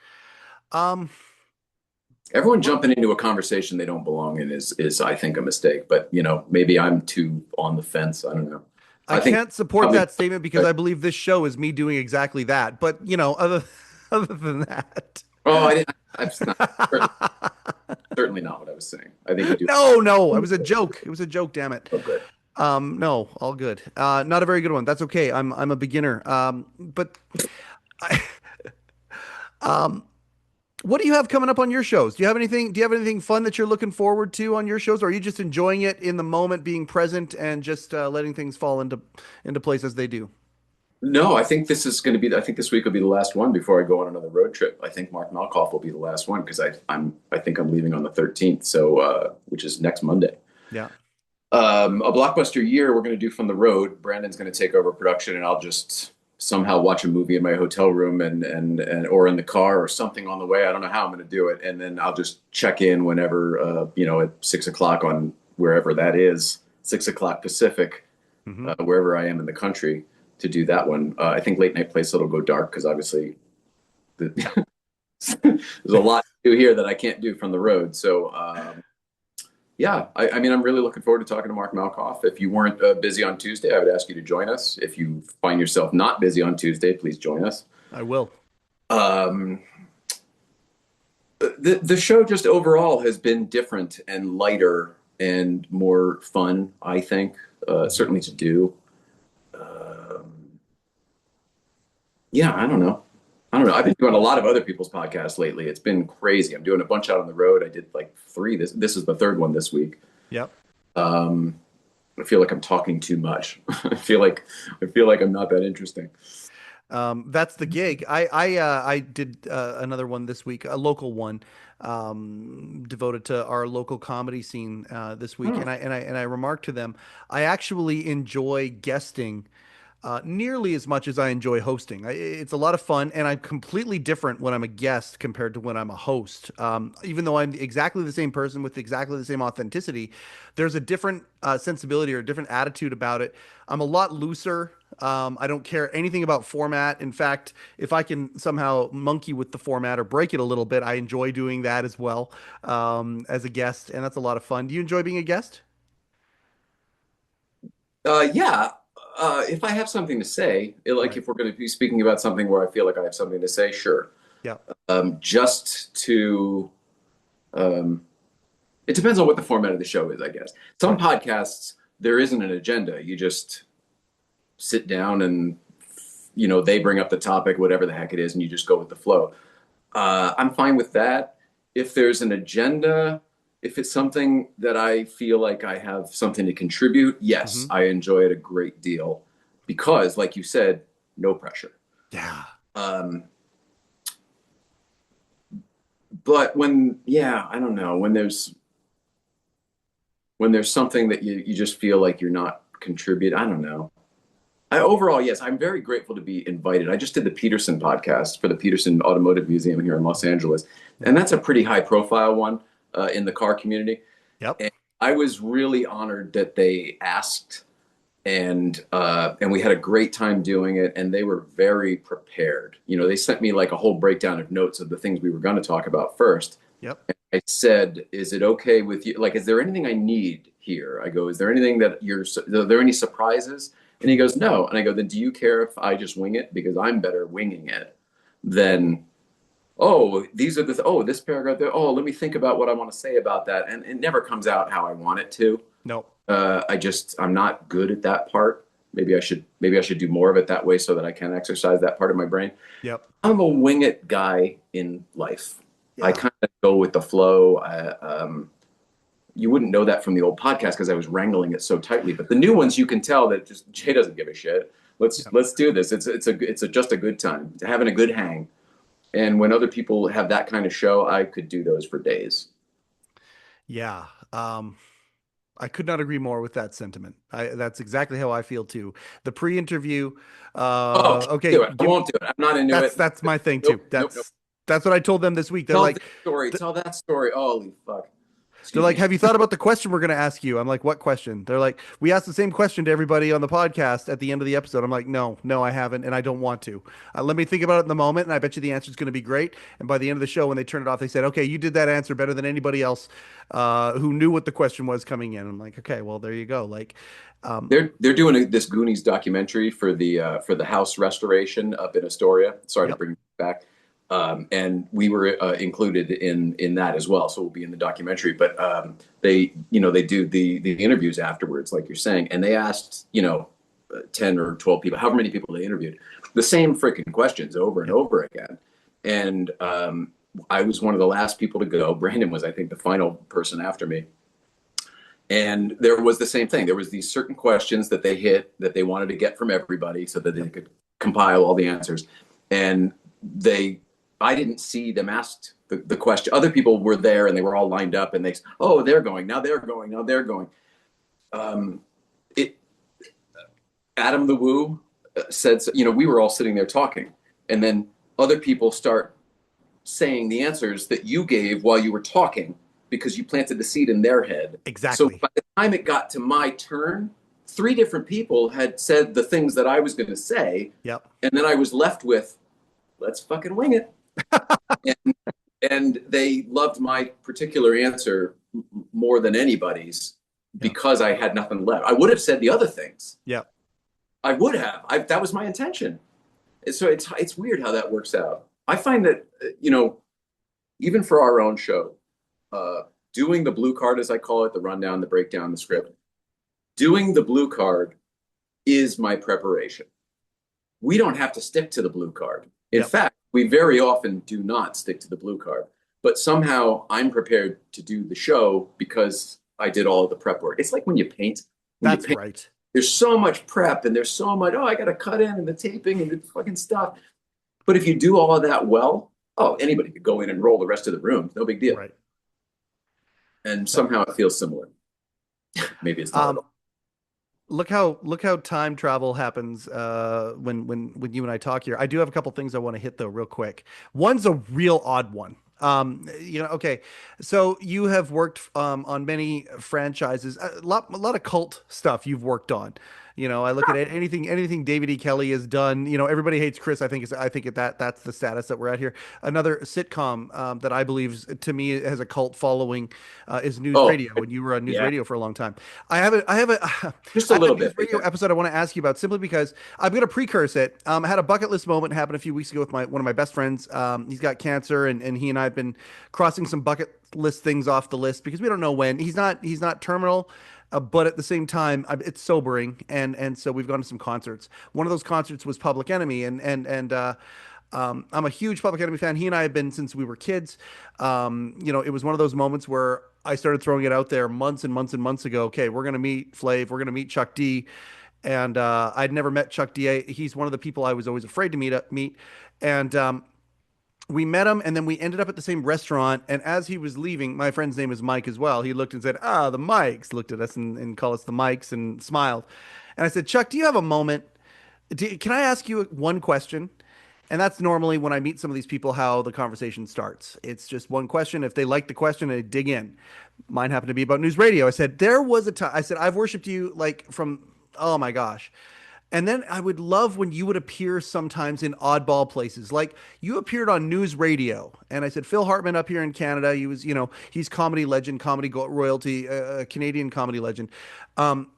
Everyone jumping into a conversation they don't belong in is I think a mistake, but maybe I'm too on the fence. I don't know. I can't support that statement because I believe this show is me doing exactly that. But other than that. Oh, I'm certainly not what I was saying. I think you do. No, it was a joke. It was a joke. Damn it. Oh, good. No, all good. Not a very good one. That's okay. I'm a beginner. But what do you have coming up on your shows? Do you have anything fun that you're looking forward to on your shows? Or are you just enjoying it in the moment, being present and just letting things fall into place as they do? No, I think this is going to be. I think this week will be the last one before I go on another road trip. I think Mark Malkoff will be the last one because I think I'm leaving on the 13th, so which is next Monday. Yeah. A Blockbuster Year we're going to do from the road. Brandon's going to take over production, and I'll just somehow watch a movie in my hotel room and or in the car or something on the way. I don't know how I'm going to do it, and then I'll just check in whenever at 6:00 on wherever that is, 6:00 Pacific, wherever I am in the country, to do that one. I think Late Night Playset will go dark because obviously there's a lot to do here that I can't do from the road. So I'm really looking forward to talking to Mark Malkoff. If you weren't busy on Tuesday, I would ask you to join us. If you find yourself not busy on Tuesday, please join us. I will. The show just overall has been different and lighter and more fun, I think, certainly to do. I don't know. I've been doing a lot of other people's podcasts lately. It's been crazy. I'm doing a bunch out on the road. I did like 3. This is the 3rd one this week. Yep. I feel like I'm talking too much. I feel like I'm not that interesting. That's the gig. I did another one this week, a local one, devoted to our local comedy scene this week, and I remarked to them, I actually enjoy guesting nearly as much as I enjoy hosting. It's a lot of fun, and I'm completely different when I'm a guest compared to when I'm a host. Even though I'm exactly the same person with exactly the same authenticity, there's a different sensibility or a different attitude about it. I'm a lot looser. I don't care anything about format. In fact, if I can somehow monkey with the format or break it a little bit, I enjoy doing that as well as a guest, and that's a lot of fun. Do you enjoy being a guest? Yeah. If I have something to say, if we're going to be speaking about something where I feel like I have something to say, sure. Yeah. It depends on what the format of the show is, I guess. Some podcasts, there isn't an agenda. You just sit down and, they bring up the topic, whatever the heck it is, and you just go with the flow. I'm fine with that. If there's an agenda, if it's something that I feel like I have something to contribute, yes, I enjoy it a great deal because, like you said, no pressure. Yeah. But I don't know, when there's something that you just feel like you're not contributing, I don't know. Overall, yes, I'm very grateful to be invited. I just did the Peterson podcast for the Peterson Automotive Museum here in Los Angeles, and that's a pretty high profile one. In the car community. Yep. And I was really honored that they asked, and we had a great time doing it, and they were very prepared. They sent me like a whole breakdown of notes of the things we were going to talk about first. Yep. And I said, is it okay with you? Like, is there anything I need here? I go, is there anything are there any surprises? And he goes, no. And I go, then do you care if I just wing it? Because I'm better winging it than oh, these are this paragraph there. Oh, let me think about what I want to say about that. And it never comes out how I want it to. No. I'm not good at that part. Maybe I should do more of it that way so that I can exercise that part of my brain. Yep. I'm a wing it guy in life. Yeah. I kind of go with the flow. You wouldn't know that from the old podcast because I was wrangling it so tightly. But the new ones, you can tell that just Jay doesn't give a shit. Let's do this. It's just a good time, having a good hang. And when other people have that kind of show, I could do those for days. Yeah. I could not agree more with that sentiment. That's exactly how I feel too. The pre-interview. Okay. I won't do it. I'm not into it. That's my thing too. Nope. That's what I told them this week. They're Tell like, this story. Tell that story. Holy fuck. they're like, have you thought about the question we're going to ask you? I'm like, what question? They're like, we asked the same question to everybody on the podcast at the end of the episode. I'm like, no, I haven't. And I don't want to. Let me think about it in the moment. And I bet you the answer is going to be great. And by the end of the show, when they turned it off, they said, okay, you did that answer better than anybody else who knew what the question was coming in. I'm like, okay, well, there you go. Like, they're doing this Goonies documentary for the house restoration up in Astoria. Sorry to bring it back. And we were included in that as well, so we'll be in the documentary. But they do the interviews afterwards, like you're saying, and they asked 10 or 12 people, however many people they interviewed, the same freaking questions over and over again. And I was one of the last people to go. Brandon was, I think, the final person after me. And there was the same thing. There was these certain questions that they hit that they wanted to get from everybody so that they could compile all the answers. And I didn't see them asked the question. Other people were there and they were all lined up and they're going, now they're going, now they're going. Adam the Woo said, we were all sitting there talking, and then other people start saying the answers that you gave while you were talking because you planted the seed in their head. Exactly. So by the time it got to my turn, 3 different people had said the things that I was going to say. Yep. And then I was left with, let's fucking wing it. and they loved my particular answer more than anybody's because I had nothing left. I would have said the other things. Yeah. I would have. That was my intention. So it's weird how that works out. I find that, even for our own show, doing the blue card, as I call it, the rundown, the breakdown, the script, doing the blue card is my preparation. We don't have to stick to the blue card. In fact, we very often do not stick to the blue card, but somehow I'm prepared to do the show because I did all of the prep work. It's like when you paint. That's right. There's so much prep and there's so much, I got to cut in and the taping and the fucking stuff. But if you do all of that well, anybody could go in and roll the rest of the room. No big deal. Right. And somehow it feels similar. Maybe it's not at all. Look how time travel happens when you and I talk here. I do have a couple things I want to hit though real quick. One's a real odd one. Okay, so you have worked on many franchises, a lot of cult stuff you've worked on. I look at it, anything David E. Kelly has done. Everybody hates Chris. I think that's the status that we're at here. Another sitcom that I believe to me has a cult following is News Radio. And you were on News Radio for a long time. I have a just a little bit radio episode I want to ask you about simply because I'm going to precurse it. I had a bucket list moment happen a few weeks ago with one of my best friends. He's got cancer, and he and I have been crossing some bucket list things off the list because we don't know when. He's not terminal. But at the same time, it's sobering, and so we've gone to some concerts. One of those concerts was Public Enemy, and I'm a huge Public Enemy fan. He and I have been since we were kids. It was one of those moments where I started throwing it out there months and months and months ago. Okay, we're gonna meet Flav, we're gonna meet Chuck D, and I'd never met Chuck D. He's one of the people I was always afraid to meet, and we met him, and then we ended up at the same restaurant. And as he was leaving, my friend's name is Mike as well. He looked and said, the Mikes, looked at us and called us the Mikes and smiled. And I said, Chuck, do you have a moment? Can I ask you one question? And that's normally when I meet some of these people, how the conversation starts. It's just one question. If they like the question, they dig in. Mine happened to be about News Radio. I said, there was a time, I said, I've worshiped you like from, oh my gosh. And then I would love when you would appear sometimes in oddball places. Like you appeared on News Radio. And I said, Phil Hartman up here in Canada, he was, he's comedy legend, comedy royalty, Canadian comedy legend.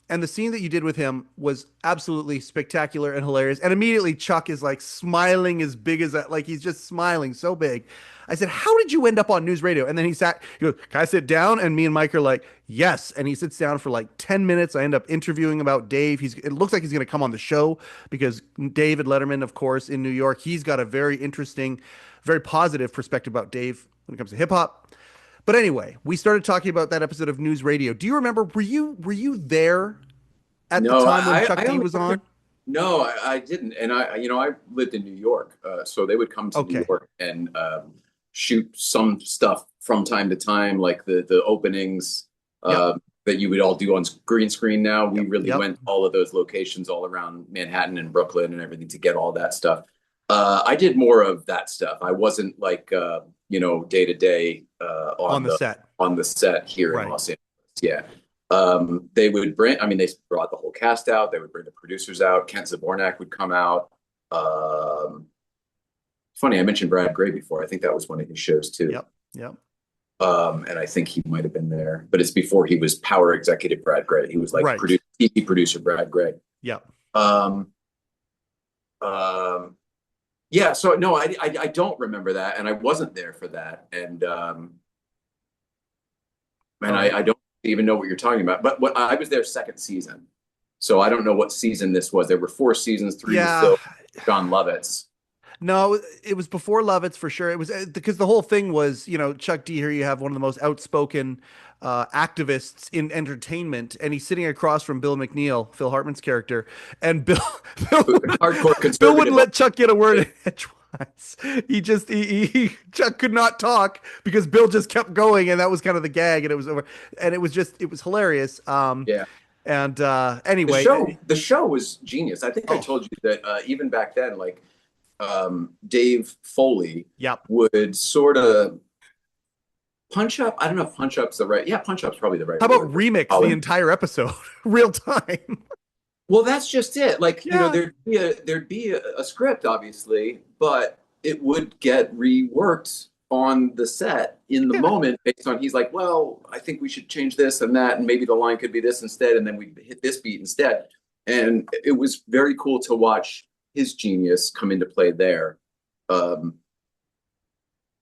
And the scene that you did with him was absolutely spectacular and hilarious. And immediately Chuck is like smiling as big as that, like he's just smiling so big. I said, "How did you end up on news radio?" And then he goes, "Can I sit down?" And me and Mike are like, "Yes." And he sits down for like 10 minutes. I end up interviewing about Dave. It looks like he's going to come on the show because David Letterman, of course, in New York, he's got a very interesting, very positive perspective about Dave when it comes to hip hop. But anyway, we started talking about that episode of News Radio. Do you remember, were you there at the time when Chuck D was on? No, I didn't. And I lived in New York. So they would come to New York and shoot some stuff from time to time, like the openings that you would all do on green screen now. We really went all of those locations all around Manhattan and Brooklyn and everything to get all that stuff. I did more of that stuff. I wasn't like, day to day on the set here in Los Angeles. Yeah. They would they brought the whole cast out. They would bring the producers out. Kent Zabornak would come out. Funny, I mentioned Brad Gray before. I think that was one of his shows too. Yep. And I think he might have been there, but it's before he was power executive Brad Gray. He was like TV producer Brad Gray. Yep. Yeah. So no, I don't remember that, and I wasn't there for that, and I don't even know what you're talking about. But I was there second season, so I don't know what season this was. There were 4 seasons, 3 was still John Lovitz. No, it was before Lovitz for sure. It was because the whole thing was, Chuck D, here you have one of the most outspoken activists in entertainment, and he's sitting across from Bill McNeil, Phil Hartman's character, and Bill wouldn't let Chuck get a word in edgewise. Chuck could not talk because Bill just kept going, and that was kind of the gag, and it was over, and it was hilarious. And anyway, the show was genius. I think I told you that even back then, like Dave Foley would sort of punch up. I don't know if punch up's the right. Yeah, punch up's probably the right. How about remix the entire episode real time? Well, that's just it. Like there'd be a script, obviously, but it would get reworked on the set in the moment based on he's like, well, I think we should change this and that, and maybe the line could be this instead, and then we hit this beat instead. And it was very cool to watch his genius come into play there,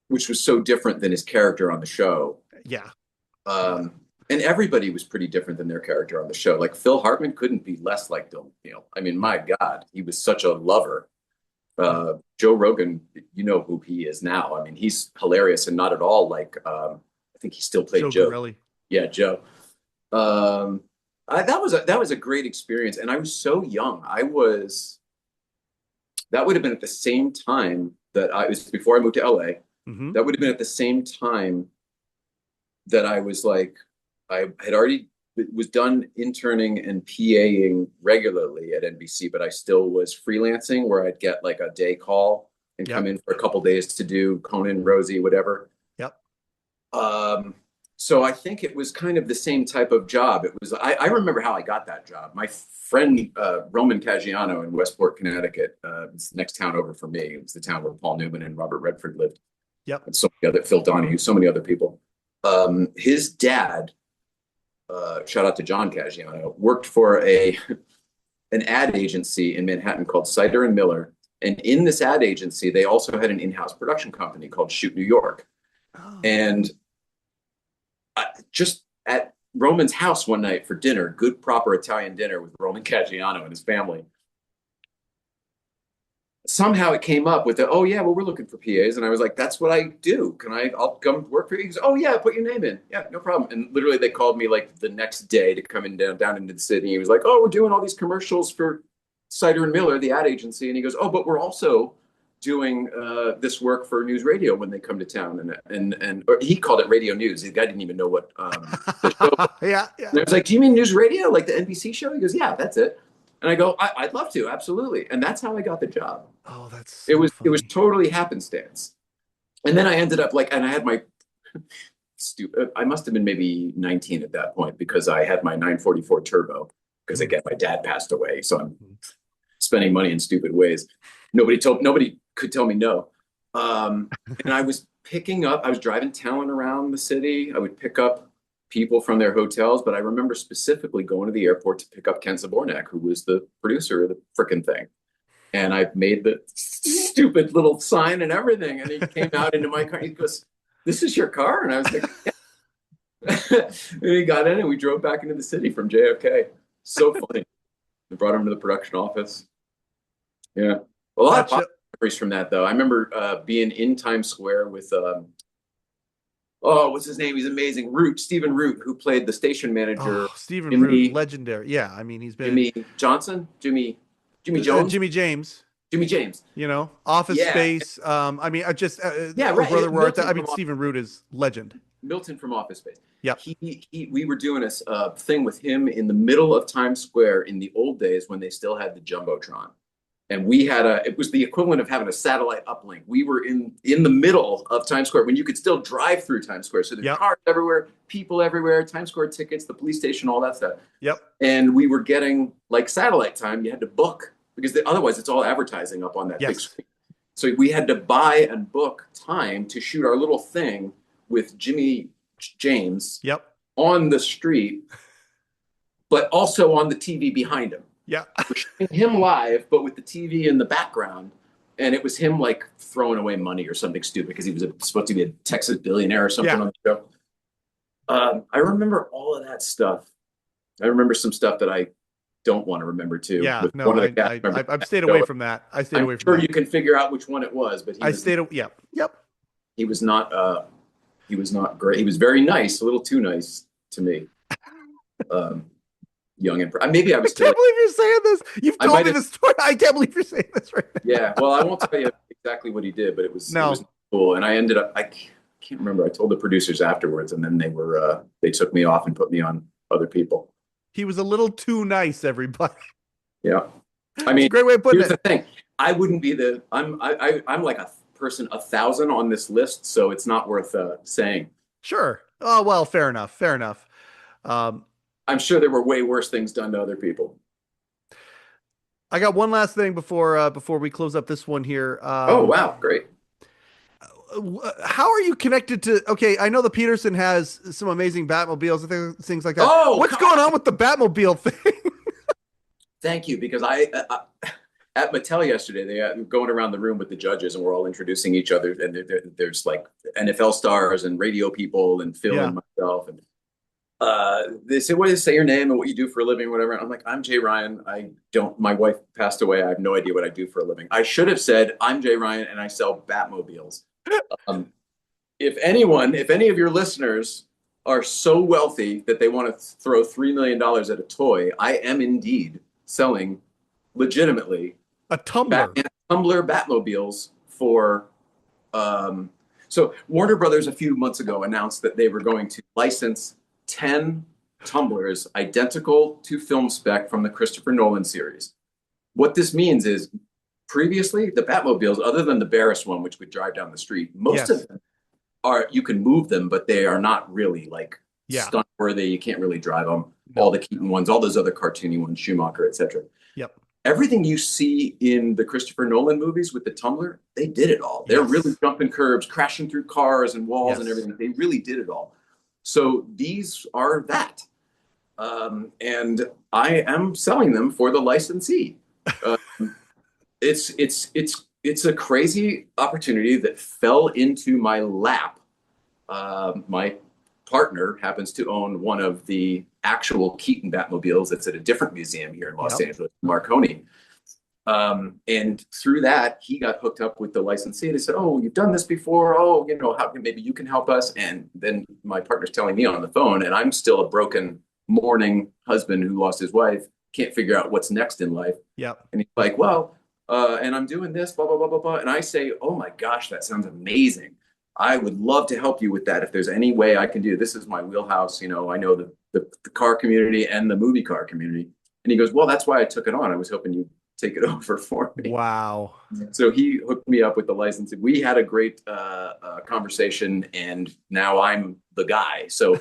which was so different than his character on the show. Yeah. And everybody was pretty different than their character on the show. Like Phil Hartman couldn't be less like Bill McNeil. I mean, my God, he was such a lover. Joe Rogan, you know who he is now. I mean, he's hilarious and not at all like, I think he still played Joe. Gorelli. Yeah, Joe. That was a great experience. And I was so young. That would have been at the same time that I was before I moved to LA. Mm-hmm. That would have been at the same time that I was like, I had already was done interning and PAing regularly at NBC, but I still was freelancing where I'd get like a day call and come in for a couple days to do Conan, Rosie, whatever. Yep. So I think it was kind of the same type of job. It was, I remember how I got that job. My friend, Roman Caggiano in Westport, Connecticut, it's the next town over from me. It was the town where Paul Newman and Robert Redford lived. Yep. And so many other, Phil Donahue, so many other people. His dad, shout out to John Caggiano, worked for an ad agency in Manhattan called Sider and Miller. And in this ad agency, they also had an in-house production company called Shoot New York. Oh. And just at Roman's house one night for dinner, good proper Italian dinner with Roman Caggiano and his family. Somehow it came up with we're looking for PAs. And I was like, that's what I do. I'll come work for you? He goes, oh yeah, put your name in. Yeah, no problem. And literally they called me like the next day to come in down into the city. He was like, oh, we're doing all these commercials for Sider and Miller, the ad agency. And he goes, oh, but we're also doing this work for news radio when they come to town. And or he called it radio news. The guy didn't even know what the show was. Yeah. And I was like, do you mean news radio? Like the NBC show? He goes, yeah, that's it. And I go, I'd love to, absolutely. And that's how I got the job. Oh, that's so it was funny. It was totally happenstance. And then I ended up like, and I had my I must have been maybe 19 at that point because I had my 944 turbo because again, my dad passed away. So I'm spending money in stupid ways. Nobody could tell me no. And I was driving talent around the city. I would pick up people from their hotels, but I remember specifically going to the airport to pick up Ken Zabornak, who was the producer of the frickin' thing. And I made the stupid little sign and everything. And he came out into my car. He goes, "This is your car?" And I was like, yeah. And he got in and we drove back into the city from JFK. So funny. We brought him to the production office. Yeah. A lot of memories from that, though. I remember being in Times Square with, what's his name? He's amazing. Stephen Root, who played the station manager. Stephen Root, legendary. Yeah. I mean, he's been. Jimmy Johnson? Jimmy Jones? Jimmy James. Jimmy James. You know, Office Space. I mean, I just. Right. Brother Word. I mean, Stephen Root is legend. Milton from Office Space. Yeah. We were doing a thing with him in the middle of Times Square in the old days when they still had the Jumbotron. And we had it was the equivalent of having a satellite uplink. We were in the middle of Times Square when you could still drive through Times Square. So there's cars everywhere, people everywhere, Times Square tickets, the police station, all that stuff. Yep. And we were getting like satellite time. You had to book because otherwise it's all advertising up on that big screen. So we had to buy and book time to shoot our little thing with Jimmy James on the street, but also on the TV behind him. Yeah. We're showing him live, but with the TV in the background. And it was him like throwing away money or something stupid because he was supposed to be a Texas billionaire or something on the show. I remember all of that stuff. I remember some stuff that I don't want to remember too. Yeah, no, I've stayed away from that. I'm sure you can figure out which one it was, but Yep. He was not great. He was very nice, a little too nice to me. Young and maybe I was. I can't believe you're saying this. You've told me this story. I can't believe you're saying this right now. Yeah, well, I won't tell you exactly what he did, but it was cool. And I ended up, I can't remember. I told the producers afterwards, and then they took me off and put me on other people. He was a little too nice, everybody. Yeah, I mean, it's a great way of putting it. Here's the thing: I wouldn't be I'm like a person 1,000 on this list, so it's not worth saying. Sure. Oh well, fair enough. Fair enough. I'm sure there were way worse things done to other people. I got one last thing before we close up this one here. Oh wow, great. How are you connected to? Okay, I know the Peterson has some amazing Batmobiles and things like that. Oh, what's going on with the Batmobile thing? Thank you, because I at Mattel yesterday they were going around the room with the judges and we're all introducing each other, and there's like NFL stars and radio people and Phil and myself and. They say, "What is say your name and what you do for a living, whatever." And I'm like, "I'm Jay Ryan. My wife passed away. I have no idea what I do for a living." I should have said, "I'm Jay Ryan and I sell Batmobiles." If any of your listeners are so wealthy that they want to throw $3 million at a toy, I am indeed selling legitimately a tumbler Batmobiles for, so Warner Brothers a few months ago announced that they were going to license 10 tumblers identical to film spec from the Christopher Nolan series. What this means is previously the Batmobiles, other than the Barris one, which would drive down the street, most of them you can move them, but they are not really like stunt worthy. You can't really drive them. No. All the Keaton ones, all those other cartoony ones, Schumacher, etc. Yep. Everything you see in the Christopher Nolan movies with the tumbler, they did it all. They're really jumping curbs, crashing through cars and walls and everything. They really did it all. So these are that. And I am selling them for the licensee. It's a crazy opportunity that fell into my lap. My partner happens to own one of the actual Keaton Batmobiles that's at a different museum here in Los Angeles, Marconi. And through that, he got hooked up with the licensee. They said, "Oh, you've done this before. Oh, maybe you can help us." And then my partner's telling me on the phone, and I'm still a broken, mourning husband who lost his wife, can't figure out what's next in life. Yep. And he's like, "Well, and I'm doing this, blah, blah, blah, blah, blah." And I say, "Oh my gosh, that sounds amazing. I would love to help you with that. If there's any way I can do, this is my wheelhouse. I know the car community and the movie car community." And he goes, "Well, that's why I took it on. I was hoping you'd take it over for me." Wow. So he hooked me up with the licensing. We had a great conversation, and now I'm the guy. So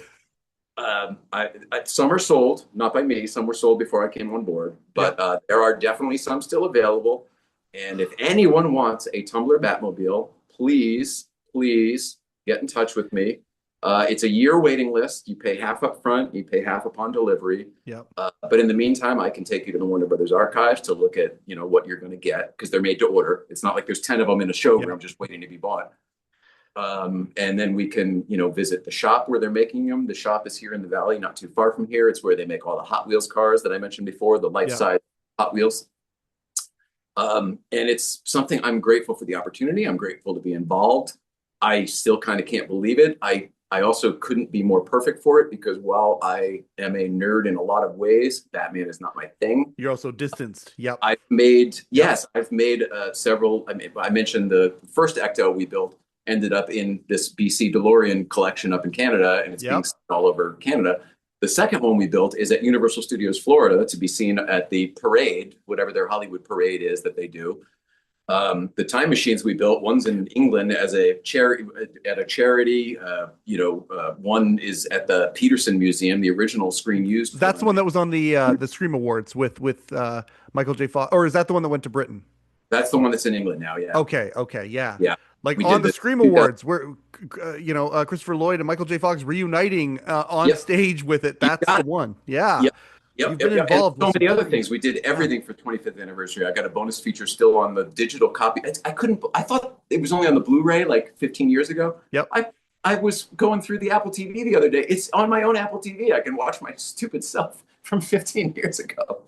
some are sold, not by me. Some were sold before I came on board, but there are definitely some still available. And if anyone wants a Tumbler Batmobile, please get in touch with me. It's a year waiting list. You pay half up front, you pay half upon delivery. Yep. But in the meantime, I can take you to the Warner Brothers archives to look at, what you're going to get, because they're made to order. It's not like there's 10 of them in a showroom just waiting to be bought. And then we can, visit the shop where they're making them. The shop is here in the Valley, not too far from here. It's where they make all the Hot Wheels cars that I mentioned before, the life-size Hot Wheels. And it's something I'm grateful for the opportunity. I'm grateful to be involved. I still kind of can't believe it. I also couldn't be more perfect for it, because while I am a nerd in a lot of ways, Batman is not my thing. You're also distanced. Yep. I've made several. I mentioned the first Ecto we built ended up in this BC DeLorean collection up in Canada, and it's being seen all over Canada. The second one we built is at Universal Studios Florida, to be seen at the parade, whatever their Hollywood parade is that they do. The time machines we built, one's in England as a charity at a charity. One is at the Peterson Museum, the original screen used. That's the one that was on the Scream Awards with Michael J. Fox, or is that the one that went to Britain? That's the one that's in England now. Yeah. Okay. Yeah. Like we on the Scream Awards, where Christopher Lloyd and Michael J. Fox reuniting on stage with it. That's the one. Yeah. Yep. You've been involved with so many other things. We did everything for 25th anniversary. I got a bonus feature still on the digital copy. I thought it was only on the Blu-ray like 15 years ago. Yep. I was going through the Apple TV the other day. It's on my own Apple TV. I can watch my stupid self from 15 years ago.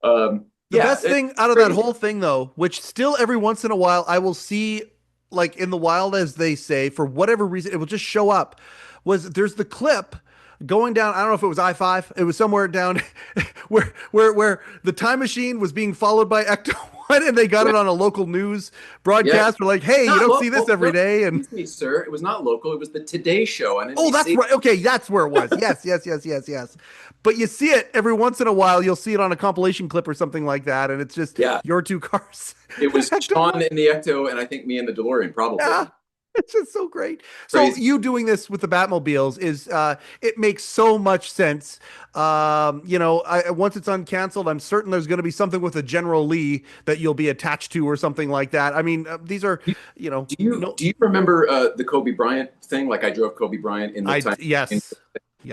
The best thing out of that whole thing, though, which still every once in a while I will see, like in the wild, as they say, for whatever reason, it will just show up, was there's the clip going down. I don't know if it was I-5. It was somewhere down where the time machine was being followed by Ecto 1, and they got it on a local news broadcast. We're like, hey, you don't see this every day. And excuse me, sir, it was not local. It was the Today Show. And that's right. Okay, that's where it was. Yes. But you see it every once in a while. You'll see it on a compilation clip or something like that, and it's just your two cars. It was Sean in the Ecto, and I think me in the DeLorean, probably. Yeah. It's just so great. Crazy. So you doing this with the Batmobiles is it makes so much sense. Once it's uncanceled, I'm certain there's going to be something with a General Lee that you'll be attached to or something like that. I mean, these are, Do you remember the Kobe Bryant thing? Like I drove Kobe Bryant in the time. Yes.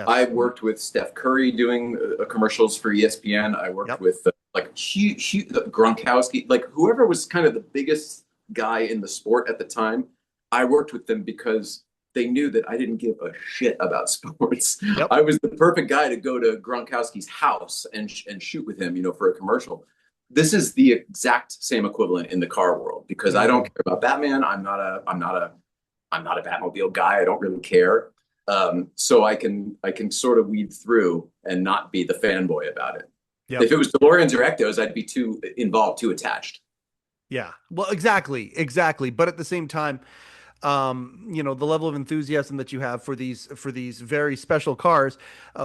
I worked with Steph Curry doing commercials for ESPN. I worked with huge Gronkowski, like whoever was kind of the biggest guy in the sport at the time. I worked with them because they knew that I didn't give a shit about sports. Yep. I was the perfect guy to go to Gronkowski's house and shoot with him, for a commercial. This is the exact same equivalent in the car world, because I don't care about Batman. I'm not a Batmobile guy. I don't really care. So I can sort of weed through and not be the fanboy about it. Yep. If it was DeLoreans or Ectos, I'd be too involved, too attached. Yeah, well, exactly. But at the same time, the level of enthusiasm that you have for these very special cars,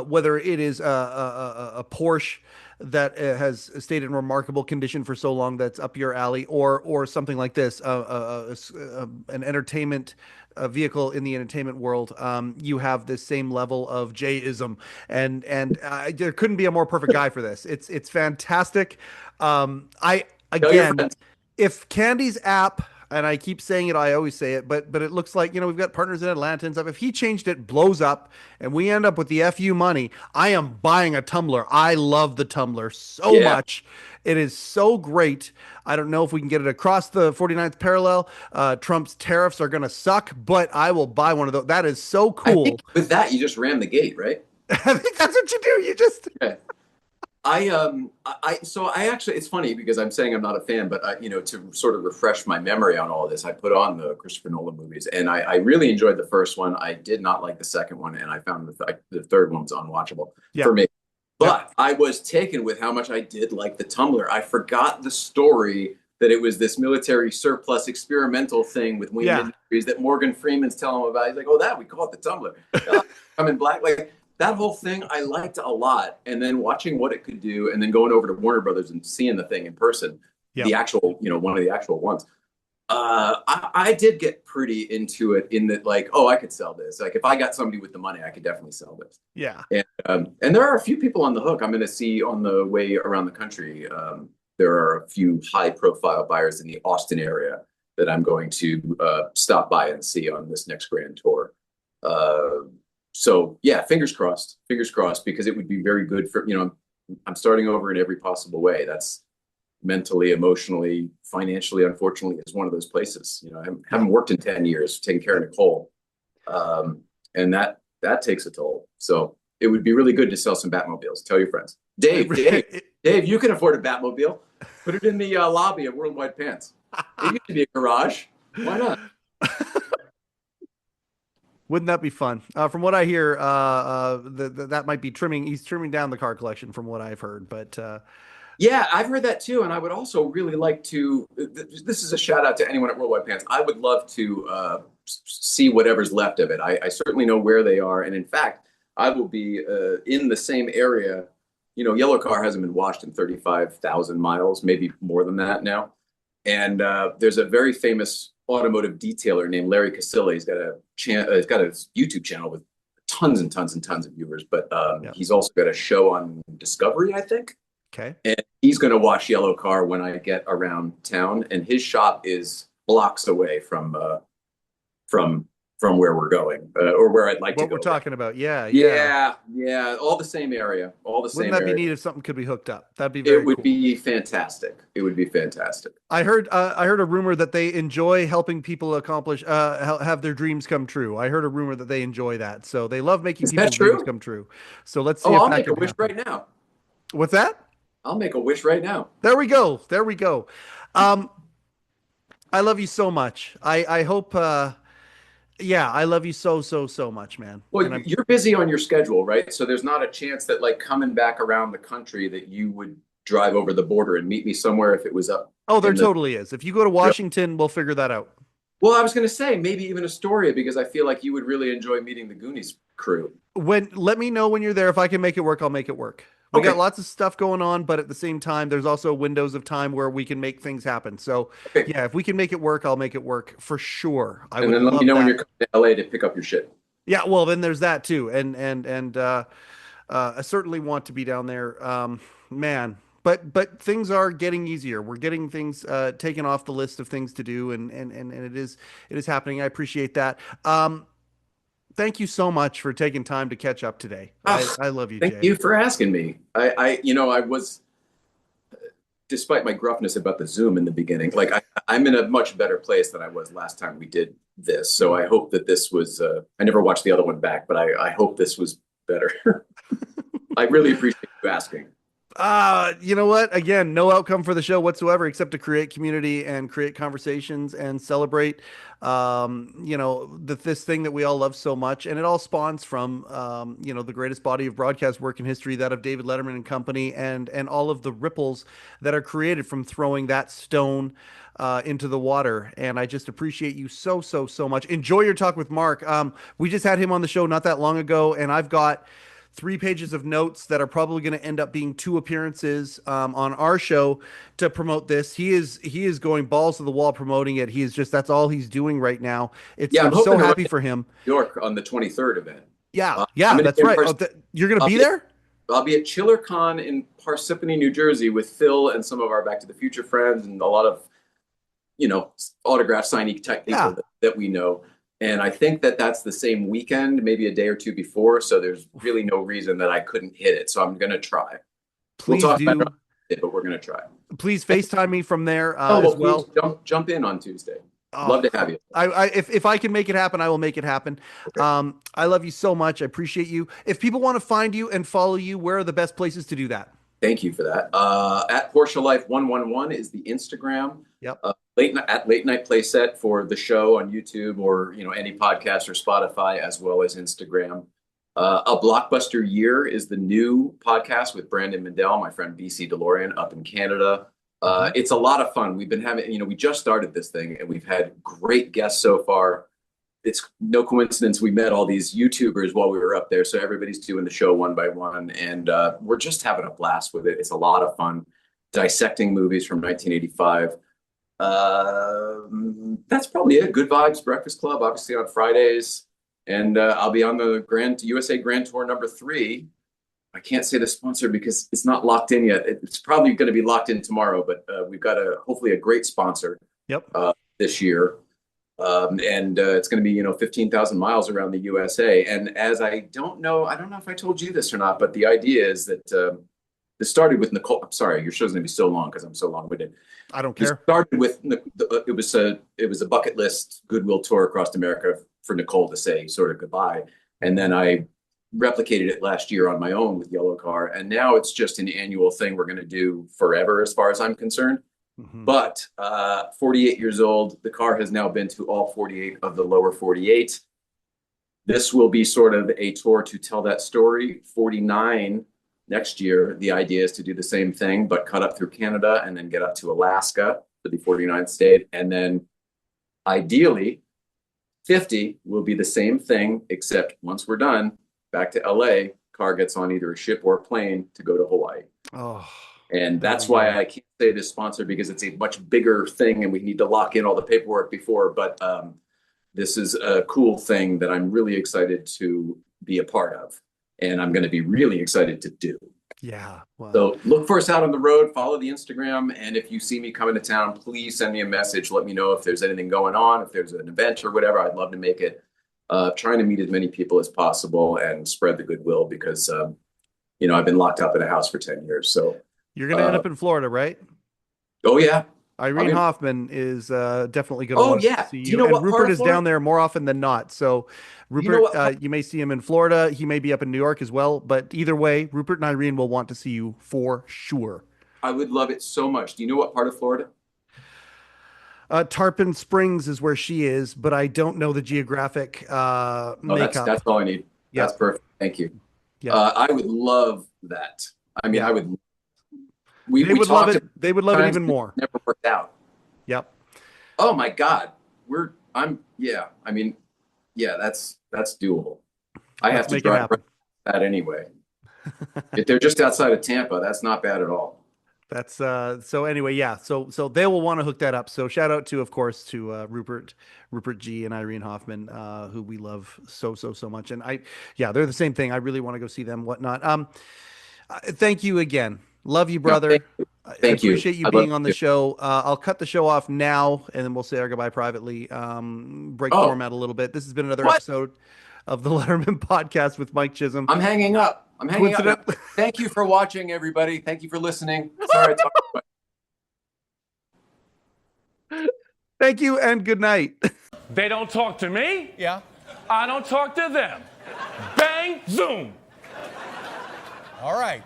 whether it is a Porsche that has stayed in remarkable condition for so long that's up your alley, or something like this, an entertainment vehicle in the entertainment world, you have this same level of Jay-ism, and there couldn't be a more perfect guy for this. It's fantastic. If Candy's app, and I keep saying it, I always say it, but it looks like, we've got partners in Atlanta and stuff. If he changed it, blows up, and we end up with the FU money, I am buying a tumbler. I love the tumbler so much. It is so great. I don't know if we can get it across the 49th parallel. Trump's tariffs are going to suck, but I will buy one of those. That is so cool. I think with that, you just ram the gate, right? I think that's what you do. You just... Okay. It's funny because I'm saying I'm not a fan, but to sort of refresh my memory on all of this, I put on the Christopher Nolan movies, and I really enjoyed the first one. I did not like the second one, and I found the third one was unwatchable for me. But I was taken with how much I did like the tumbler. I forgot the story that it was this military surplus experimental thing with winged industries that Morgan Freeman's telling him about. He's like, oh, we call it the tumbler. I'm in black, like. That whole thing I liked a lot, and then watching what it could do, and then going over to Warner Brothers and seeing the thing in person, the actual, one of the actual ones. I did get pretty into it in that, like, I could sell this. Like, if I got somebody with the money, I could definitely sell this. Yeah. And there are a few people on the hook I'm going to see on the way around the country. There are a few high-profile buyers in the Austin area that I'm going to stop by and see on this next grand tour. So yeah, fingers crossed, because it would be very good for, I'm starting over in every possible way. That's mentally, emotionally, financially, unfortunately, is one of those places. I haven't worked in 10 years taking care of Nicole. And that takes a toll. So it would be really good to sell some Batmobiles. Tell your friends. Dave, you can afford a Batmobile. Put it in the lobby of Worldwide Pants. It used to be a garage. Why not? Wouldn't that be fun? From what I hear, that might be trimming. He's trimming down the car collection, from what I've heard. But yeah, I've heard that too. And I would also really like to. This is a shout out to anyone at Worldwide Pants. I would love to see whatever's left of it. I certainly know where they are, and in fact, I will be in the same area. Yellow car hasn't been washed in 35,000 miles, maybe more than that now. And there's a very famous automotive detailer named Larry Casilla. He's got a YouTube channel with tons and tons and tons of viewers, but he's also got a show on Discovery, I think. Okay. And he's going to wash yellow car when I get around town, and his shop is blocks away from where we're going, or where I'd like to go. What we're talking about, yeah, all the same area, Wouldn't that be neat if something could be hooked up? That'd be very It would cool. be fantastic. It would be fantastic. I heard a rumor that they enjoy helping people accomplish, have their dreams come true. I heard a rumor that they enjoy that, so they love making people's dreams come true. So let's see. I'll if that make a can wish happen. right now. What's that? I'll make a wish right now. There we go. I love you so much. I hope. I love you so much, man. Well, you're busy on your schedule, right? So there's not a chance that, like, coming back around the country, that you would drive over the border and meet me somewhere if it was up. Oh, there totally is. If you go to Washington, we'll figure that out. Well, I was going to say maybe even Astoria, because I feel like you would really enjoy meeting the Goonies crew. Let me know when you're there. If I can make it work, I'll make it work. We got lots of stuff going on, but at the same time, there's also windows of time where we can make things happen. So yeah, if we can make it work, I'll make it work for sure. And then let me know when you're coming to LA to pick up your shit. Yeah, well, then there's that too. And I certainly want to be down there, man. But things are getting easier. We're getting things taken off the list of things to do, and it is happening. I appreciate that. Thank you so much for taking time to catch up today. I love you, Jay. Thank you for asking me. I was, despite my gruffness about the Zoom in the beginning, like I'm in a much better place than I was last time we did this. So I hope that this was, I never watched the other one back, but I hope this was better. I really appreciate you asking. You know what? Again, no outcome for the show whatsoever, except to create community and create conversations and celebrate, this thing that we all love so much. And it all spawns from, the greatest body of broadcast work in history, that of David Letterman and company, and all of the ripples that are created from throwing that stone into the water. And I just appreciate you so much. Enjoy your talk with Mark. We just had him on the show not that long ago, and I've got 3 pages of notes that are probably going to end up being 2 appearances on our show to promote this. He is going balls to the wall promoting it. That's all he's doing right now. I'm so happy for him. New York on the 23rd event. Yeah, that's right. You're going to be there? I'll be at ChillerCon in Parsippany, New Jersey, with Phil and some of our Back to the Future friends and a lot of, autograph signing type people that we know. And I think that that's the same weekend, maybe a day or 2 before. So there's really no reason that I couldn't hit it. So I'm going to try. Please we'll talk do. about it, but we're going to try. Please FaceTime me from there as well. Jump in on Tuesday. Love to have you. If I can make it happen, I will make it happen. Okay. I love you so much. I appreciate you. If people want to find you and follow you, where are the best places to do that? Thank you for that. At Porsche Life 111 is the Instagram. Yep. Late Night Playset for the show on YouTube, or any podcast or Spotify, as well as Instagram. A Blockbuster Year is the new podcast with Brandon Mindell, my friend BC DeLorean up in Canada. It's a lot of fun. We've been having, we just started this thing and we've had great guests so far. It's no coincidence we met all these YouTubers while we were up there. So everybody's doing the show one by one, and we're just having a blast with it. It's a lot of fun dissecting movies from 1985. That's probably it. Good Vibes Breakfast Club, obviously on Fridays. And I'll be on the USA Grand Tour #3. I can't say the sponsor because it's not locked in yet. It's probably going to be locked in tomorrow, but we've got hopefully a great sponsor this year. and it's going to be 15,000 miles around the USA. And as I don't know if I told you this or not, but the idea is that this started with Nicole. I'm sorry, your show's going to be so long because I'm so long-winded. I don't care. It started with it was a bucket list goodwill tour across America for Nicole to say sort of goodbye, and then I replicated it last year on my own with Yellow Car, and now it's just an annual thing we're going to do forever, as far as I'm concerned. Mm-hmm. But 48 years old, the car has now been to all 48 of the lower 48. This will be sort of a tour to tell that story. 49 next year, the idea is to do the same thing, but cut up through Canada and then get up to Alaska for the 49th state. And then ideally, 50 will be the same thing, except once we're done, back to LA, car gets on either a ship or a plane to go to Hawaii. Oh, and that's why I can't say this sponsor, because it's a much bigger thing and we need to lock in all the paperwork before. But this is a cool thing that I'm really excited to be a part of. And I'm going to be really excited to do. Yeah. Wow. So look for us out on the road, follow the Instagram. And if you see me coming to town, please send me a message. Let me know if there's anything going on, if there's an event or whatever. I'd love to make it. Trying to meet as many people as possible and spread the goodwill, because, I've been locked up in a house for 10 years. So you're going to end up in Florida, right? Oh, yeah. Irene Hoffman is definitely going to want to see you. Do you know and what Rupert is down there more often than not. So Rupert, you may see him in Florida. He may be up in New York as well. But either way, Rupert and Irene will want to see you for sure. I would love it so much. Do you know what part of Florida? Tarpon Springs is where she is, but I don't know the geographic makeup. That's all I need. Yeah. That's perfect. Thank you. Yeah. I would love that. I mean, I would. They would love it. They would love it even more. Never worked out. Yep. Oh my God. That's doable. I have to drive that anyway. If they're just outside of Tampa, that's not bad at all. That's so anyway, yeah. So they will want to hook that up. So shout out to, of course, to Rupert G and Irene Hoffman, who we love so much. And they're the same thing. I really want to go see them, whatnot. Thank you again. Love you, brother. Thank you. I appreciate you being on the show. I'll cut the show off now, and then we'll say our goodbye privately. Break format a little bit. This has been another episode of the Letterman Podcast with Mike Chisholm. I'm hanging up. Thank you for watching, everybody. Thank you for listening. Sorry I talked about it. Thank you and good night. They don't talk to me. Yeah. I don't talk to them. Bang, zoom. All right.